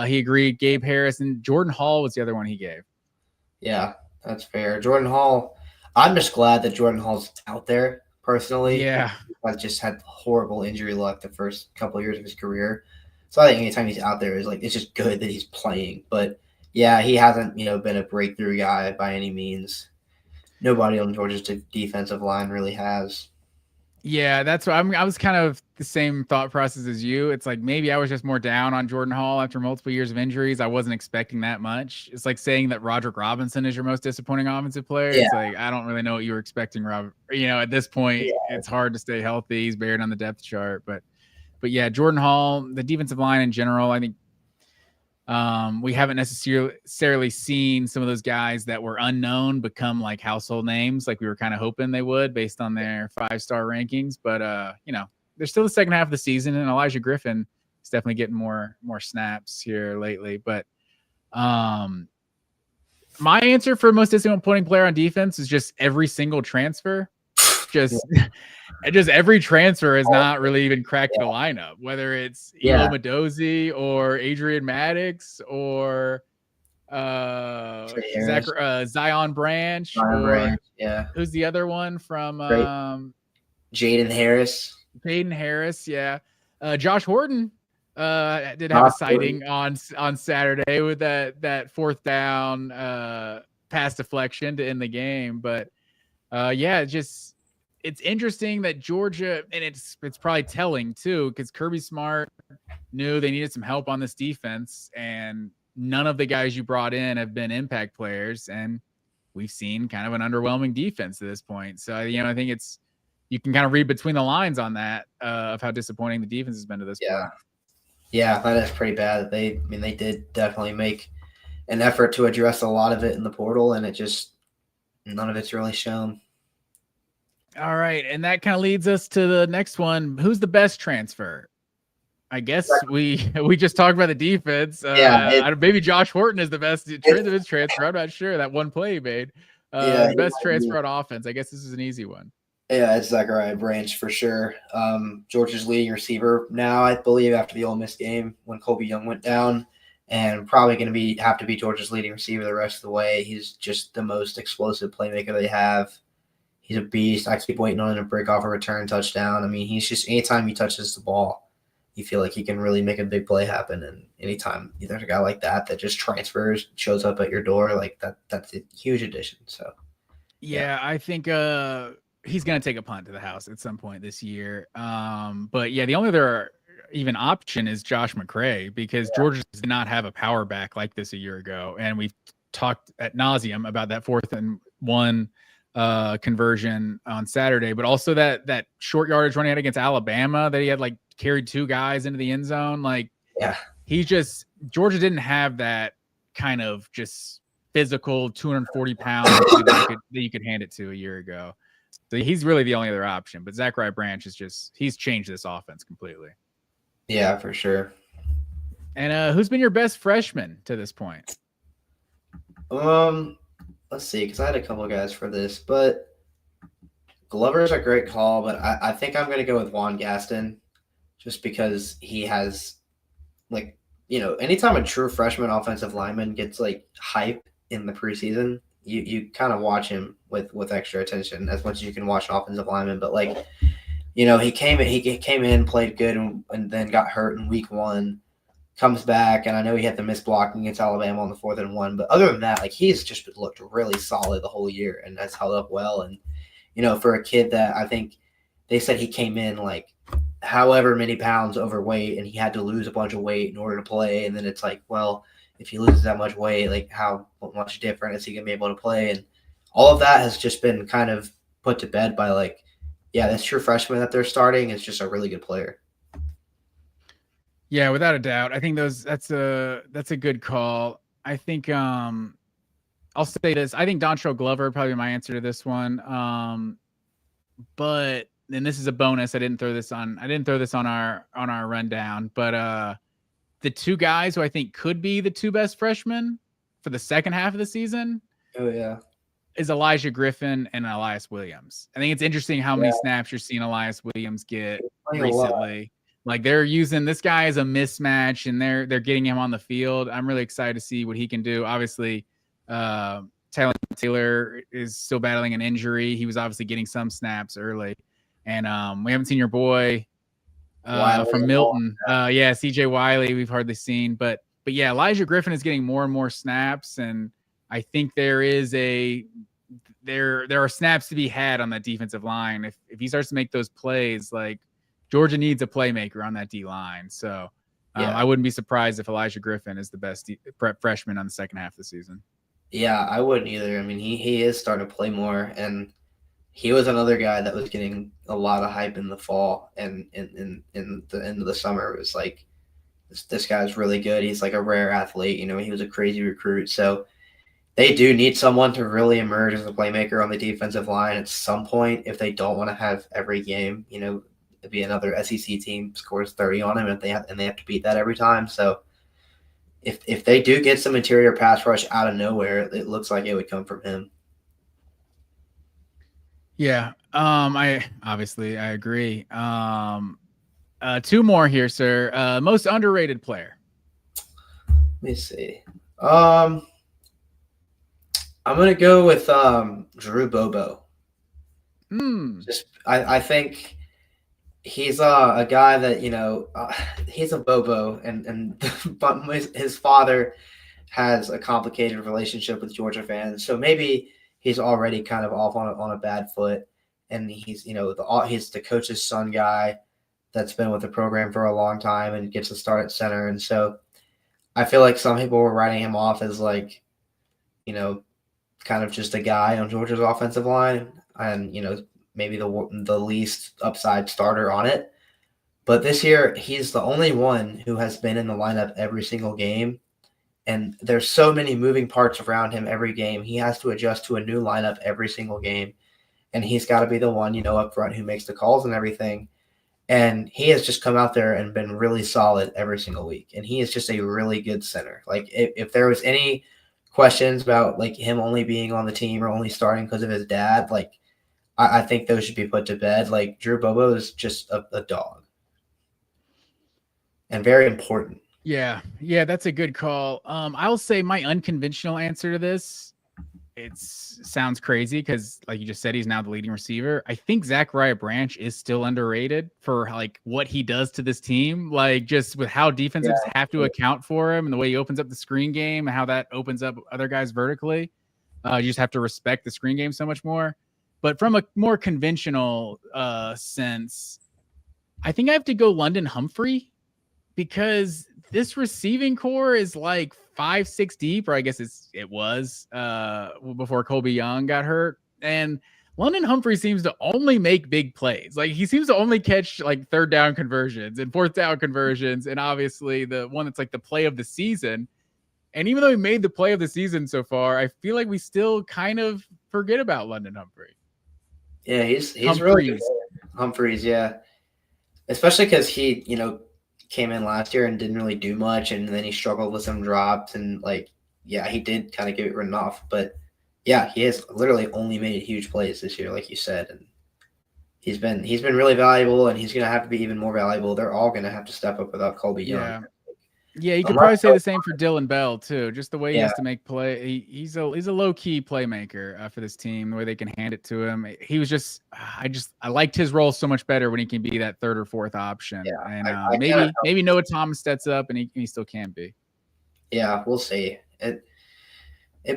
He agreed. Gabe Harris and Jordan Hall was the other one he gave. Yeah, that's fair. Jordan Hall. I'm just glad that Jordan Hall's out there personally. Yeah, I've just had horrible injury luck the first couple of years of his career. So I think anytime he's out there is like it's just good that he's playing. But yeah, he hasn't been a breakthrough guy by any means. Nobody on Georgia's defensive line really has. Yeah, that's what I was kind of the same thought process as you. It's like maybe I was just more down on Jordan Hall after multiple years of injuries. I wasn't expecting that much. It's like saying that Roderick Robinson is your most disappointing offensive player. Yeah. It's like I don't really know what you were expecting, Rob. At this point, It's hard to stay healthy. He's buried on the depth chart, but yeah, Jordan Hall, the defensive line in general, I think we haven't necessarily seen some of those guys that were unknown become like household names, like we were kind of hoping they would based on their 5-star rankings. But they're still the second half of the season, and Elijah Griffin is definitely getting more snaps here lately. But my answer for most disappointing player on defense is just every single transfer. Just every transfer has not really even cracked the lineup, whether it's Elo Madozi or Adrian Maddox or Zion Branch. Who's the other one from Jaden Harris? Jaden Harris, yeah. Josh Horton did have a sighting on Saturday with that fourth down pass deflection to end the game. But it's interesting that Georgia, and it's probably telling too, because Kirby Smart knew they needed some help on this defense, and none of the guys you brought in have been impact players, and we've seen kind of an underwhelming defense at this point. So I think you can kind of read between the lines on that of how disappointing the defense has been to this point. Yeah, that is pretty bad. They did definitely make an effort to address a lot of it in the portal, and none of it's really shown. All right, and that kind of leads us to the next one. Who's the best transfer? I guess we just talked about the defense. Maybe Josh Horton is the best transfer. I'm not sure. That one play he made. The best transfer on offense. I guess this is an easy one. Yeah, it's Zachariah Branch for sure. Georgia's leading receiver now, I believe, after the Ole Miss game when Colby Young went down, and probably going to have to be Georgia's leading receiver the rest of the way. He's just the most explosive playmaker they have. He's a beast. I keep waiting on him to break off a return touchdown. I mean, he's just anytime he touches the ball, you feel like he can really make a big play happen. And anytime there's a guy like that just transfers, shows up at your door, like that's a huge addition. So, yeah. I think he's going to take a punt to the house at some point this year. But yeah, the only other even option is Josh McCray, because Georgia did not have a power back like this a year ago. And we've talked ad nauseum about that 4th and 1 conversion on Saturday, but also that short yardage run he had against Alabama that he had like carried 2 guys into the end zone. Like, Georgia didn't have that kind of just physical 240 pounds that you could hand it to a year ago. So he's really the only other option. But Zachariah Branch is he's changed this offense completely. Yeah, for sure. And who's been your best freshman to this point? Let's see, because I had a couple of guys for this, but Glover's a great call, but I think I'm going to go with Juan Gaston, just because he has, like, anytime a true freshman offensive lineman gets like hype in the preseason, you kind of watch him with extra attention as much as you can watch an offensive lineman. But like, he came in, played good, and then got hurt in week 1. Comes back, and I know he had the missed blocking against Alabama on the 4th and 1, but other than that, like, he's just looked really solid the whole year and has held up well. And for a kid that I think they said he came in like however many pounds overweight, and he had to lose a bunch of weight in order to play, and then it's like, well, if he loses that much weight, like, how much different is he gonna be able to play? And all of that has just been kind of put to bed by, like, yeah, this true freshman that they're starting is just a really good player. Yeah, without a doubt. I think that's a good call. I think I'll say this. I think Dontrell Glover would probably be my answer to this one. But and this is a bonus. I didn't throw this on our rundown, but the 2 guys who I think could be the 2 best freshmen for the second half of the season. Oh yeah. Is Elijah Griffin and Elias Williams. I think it's interesting how many snaps you're seeing Elias Williams get recently. Like, they're using this guy as a mismatch, and they're getting him on the field. I'm really excited to see what he can do. Obviously, Taylor is still battling an injury. He was obviously getting some snaps early. And we haven't seen your boy from Milton. CJ Wiley, we've hardly seen. But yeah, Elijah Griffin is getting more and more snaps, and I think there are snaps to be had on that defensive line. If he starts to make those plays, like, Georgia needs a playmaker on that D line. So I wouldn't be surprised if Elijah Griffin is the best freshman on the second half of the season. Yeah, I wouldn't either. I mean, he is starting to play more, and he was another guy that was getting a lot of hype in the fall and in the end of the summer. It was like, this guy's really good. He's like a rare athlete. He was a crazy recruit. So they do need someone to really emerge as a playmaker on the defensive line at some point if they don't want to have every game, it'd be another SEC team scores 30 on him, and they have to beat that every time. So if they do get some interior pass rush out of nowhere, it looks like it would come from him. Yeah. I agree. 2 more here, sir. Most underrated player. Let me see. I'm gonna go with Drew Bobo. I think he's a guy that he's a Bobo, and but his father has a complicated relationship with Georgia fans, so maybe he's already kind of off on a bad foot, and he's he's the coach's son guy that's been with the program for a long time and gets to start at center, and so I feel like some people were writing him off as like kind of just a guy on Georgia's offensive line, and maybe the least upside starter on it. But this year, he's the only one who has been in the lineup every single game. And there's so many moving parts around him every game. He has to adjust to a new lineup every single game. And he's got to be the one, up front who makes the calls and everything. And he has just come out there and been really solid every single week. And he is just a really good center. Like, if there was any questions about like him only being on the team or only starting because of his dad, like, I think those should be put to bed. Like, Drew Bobo is just a dog and very important. Yeah, that's a good call. I'll say my unconventional answer to this, it sounds crazy because, like you just said, he's now the leading receiver. I think Zachariah Branch is still underrated for like what he does to this team, like just with how defensives have to account for him and the way he opens up the screen game and how that opens up other guys vertically. You just have to respect the screen game so much more. But from a more conventional sense, I think I have to go London Humphrey, because this receiving core is like 5-6 deep, or I guess it was before Colby Young got hurt. And London Humphrey seems to only make big plays. Like, he seems to only catch like third down conversions and fourth down conversions, and obviously the one that's like the play of the season. And even though he made the play of the season so far, I feel like we still kind of forget about London Humphrey. Yeah, he's really good. Humphreys, yeah. Especially because he, came in last year and didn't really do much, and then he struggled with some drops, and he did kind of get written off. But yeah, he has literally only made huge plays this year, like you said, and he's been really valuable, and he's gonna have to be even more valuable. They're all gonna have to step up without Colby Young. Yeah, you could probably say the same for Dylan Bell too. Just the way he has to make play. He's a low key playmaker for this team. The way they can hand it to him. He was just I liked his role so much better when he can be that third or fourth option. Yeah, and maybe Noah Thomas steps up and he still can be. Yeah, we'll see. It'd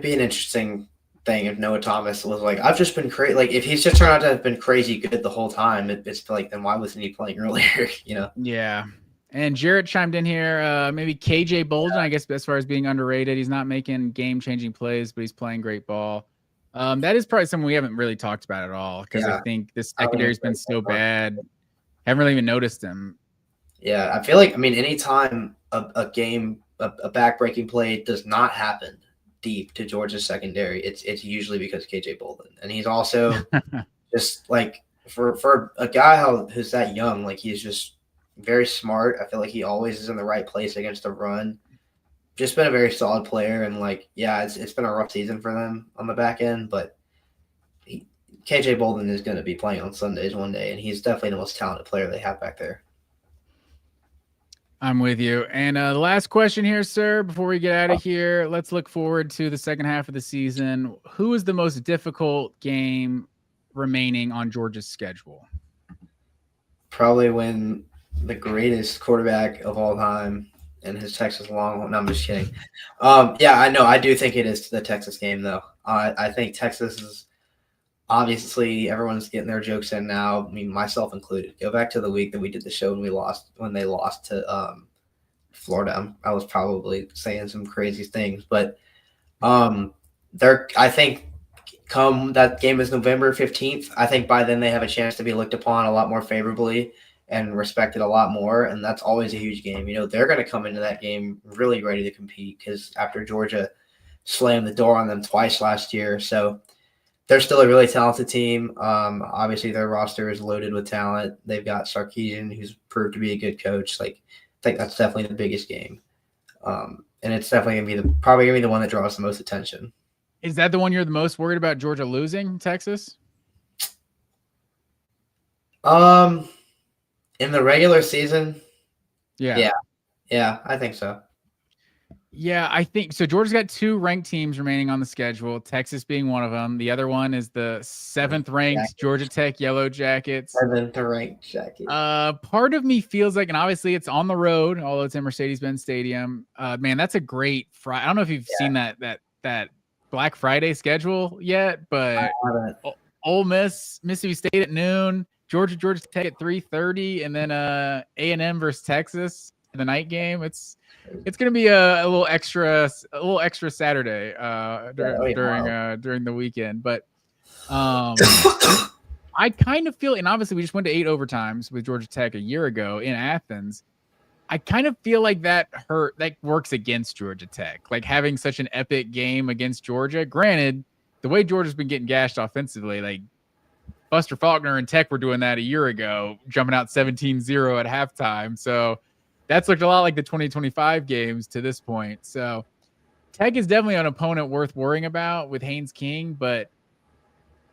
be an interesting thing if Noah Thomas was like, I've just been crazy. Like, if he's just turned out to have been crazy good the whole time, it's like, then why wasn't he playing earlier? Yeah. And Jarrett chimed in here. Maybe KJ Bolden, I guess, as far as being underrated. He's not making game-changing plays, but he's playing great ball. That is probably something we haven't really talked about at all, because I think this secondary's been so bad. Haven't really even noticed him. Yeah, I feel like, anytime a game, a back-breaking play does not happen deep to Georgia's secondary, it's usually because KJ Bolden. And he's also just, like, for a guy who's that young, like, he's just very smart. I feel like he always is in the right place against the run. Just been a very solid player, and it's been a rough season for them on the back end, but KJ Bolden is going to be playing on Sundays one day, and he's definitely the most talented player they have back there. I'm with you. And the last question here, sir, before we get out of here, let's look forward to the second half of the season. Who is the most difficult game remaining on Georgia's schedule? Probably when the greatest quarterback of all time and his Texas Longhorn. No, I'm just kidding. I know. I do think it is the Texas game, though. I think Texas is obviously, everyone's getting their jokes in now. I mean, myself included. Go back to the week that we did the show when they lost to Florida. I was probably saying some crazy things, but I think come that game is November 15th. I think by then they have a chance to be looked upon a lot more favorably and respected a lot more, and that's always a huge game. They're going to come into that game really ready to compete, because after Georgia slammed the door on them twice last year, so they're still a really talented team. Obviously, their roster is loaded with talent. They've got Sarkisian, who's proved to be a good coach. I think that's definitely the biggest game, and it's definitely going to be probably going to be the one that draws the most attention. Is that the one you're the most worried about Georgia losing, Texas? In the regular season, yeah, I think so. Yeah, I think so. Georgia's got 2 ranked teams remaining on the schedule, Texas being one of them. The other one is the 7th ranked Georgia Tech Yellow Jackets. 7th ranked Jackets. Part of me feels like, and obviously it's on the road, although it's in Mercedes-Benz Stadium. Man, that's a great Friday. I don't know if you've seen that Black Friday schedule yet, but Ole Miss, Mississippi State at noon, Georgia Tech at 3:30, and then A&M versus Texas in the night game. It's going to be a little extra Saturday during the weekend. But I kind of feel, and obviously we just went to 8 overtimes with Georgia Tech a year ago in Athens. I kind of feel like that works against Georgia Tech, like having such an epic game against Georgia. Granted, the way Georgia's been getting gashed offensively, like Buster Faulkner and Tech were doing that a year ago, jumping out 17-0 at halftime. So that's looked a lot like the 2025 games to this point. So Tech is definitely an opponent worth worrying about with Haynes King, but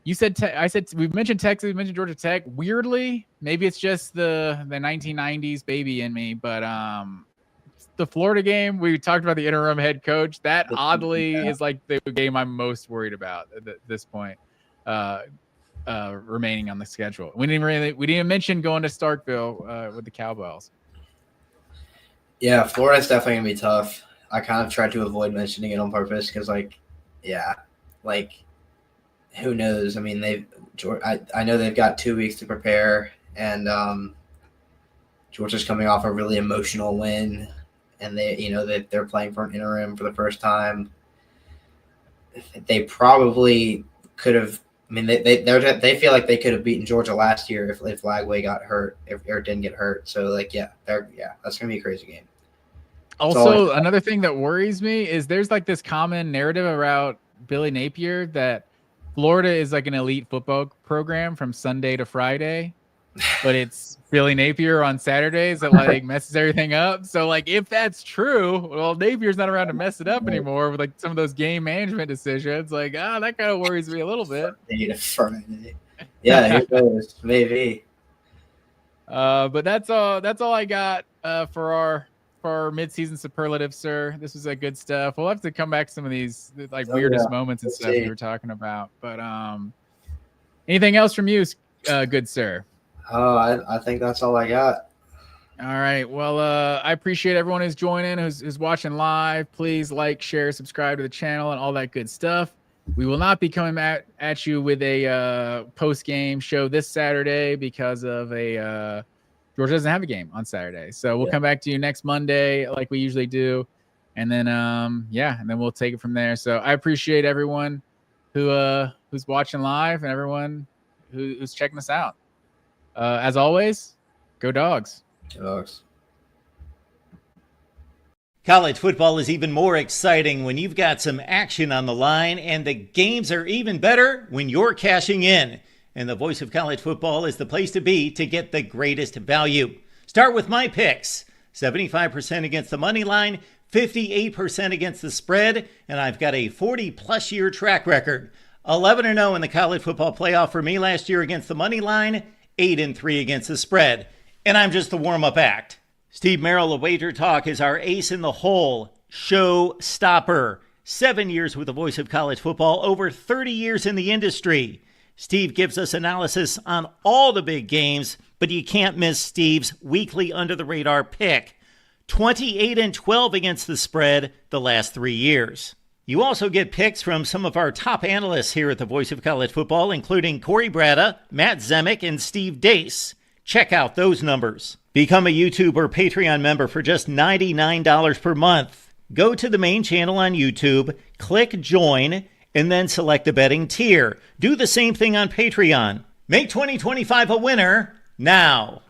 you said we've mentioned Texas, we've mentioned Georgia Tech. Weirdly, maybe it's just the 1990s baby in me, but the Florida game, we talked about the interim head coach. That oddly is like the game I'm most worried about at this point, remaining on the schedule. We didn't even mention going to Starkville with the Cowbells. Yeah, Florida's definitely gonna be tough. I kind of tried to avoid mentioning it on purpose because, who knows? I mean, I know they've got 2 weeks to prepare, and Georgia's coming off a really emotional win, and they're playing for an interim for the first time. They probably could have. I mean, they feel like they could have beaten Georgia last year if Lagway got hurt, or didn't get hurt. So like, that's gonna be a crazy game. Also, another thing that worries me is there's like this common narrative about Billy Napier that Florida is like an elite football program from Sunday to Friday, but it's Billy Napier on Saturdays that like messes everything up. So like, if that's true, well, Napier's not around to mess it up anymore with like some of those game management decisions. Like, that kind of worries me a little bit. Friday. Yeah, who knows? Maybe. But that's all I got for our midseason superlative, sir. This was good stuff. We'll have to come back to some of these like weirdest moments and stuff we were talking about. But anything else from you, good sir? Oh, I think that's all I got. All right. Well, I appreciate everyone who's joining, who's watching live. Please like, share, subscribe to the channel, and all that good stuff. We will not be coming at you with a post-game show this Saturday because of Georgia doesn't have a game on Saturday. So we'll come back to you next Monday like we usually do. And then, and then we'll take it from there. So I appreciate everyone who's watching live and everyone who's checking us out. As always, go Dogs. Go Dogs. College football is even more exciting when you've got some action on the line, and the games are even better when you're cashing in. And the Voice of College Football is the place to be to get the greatest value. Start with my picks. 75% against the money line, 58% against the spread, and I've got a 40-plus year track record. 11-0 in the college football playoff for me last year against the money line, 8-3 against the spread. And I'm just the warm-up act. Steve Merrill of Wager Talk is our ace in the hole, show stopper. 7 years with the Voice of College Football, over 30 years in the industry. Steve gives us analysis on all the big games, but you can't miss Steve's weekly under-the-radar pick. 28-12 against the spread the last 3 years. You also get picks from some of our top analysts here at the Voice of College Football, including Corey Bratta, Matt Zemek, and Steve Dace. Check out those numbers. Become a YouTube or Patreon member for just $99 per month. Go to the main channel on YouTube, click join, and then select the betting tier. Do the same thing on Patreon. Make 2025 a winner now.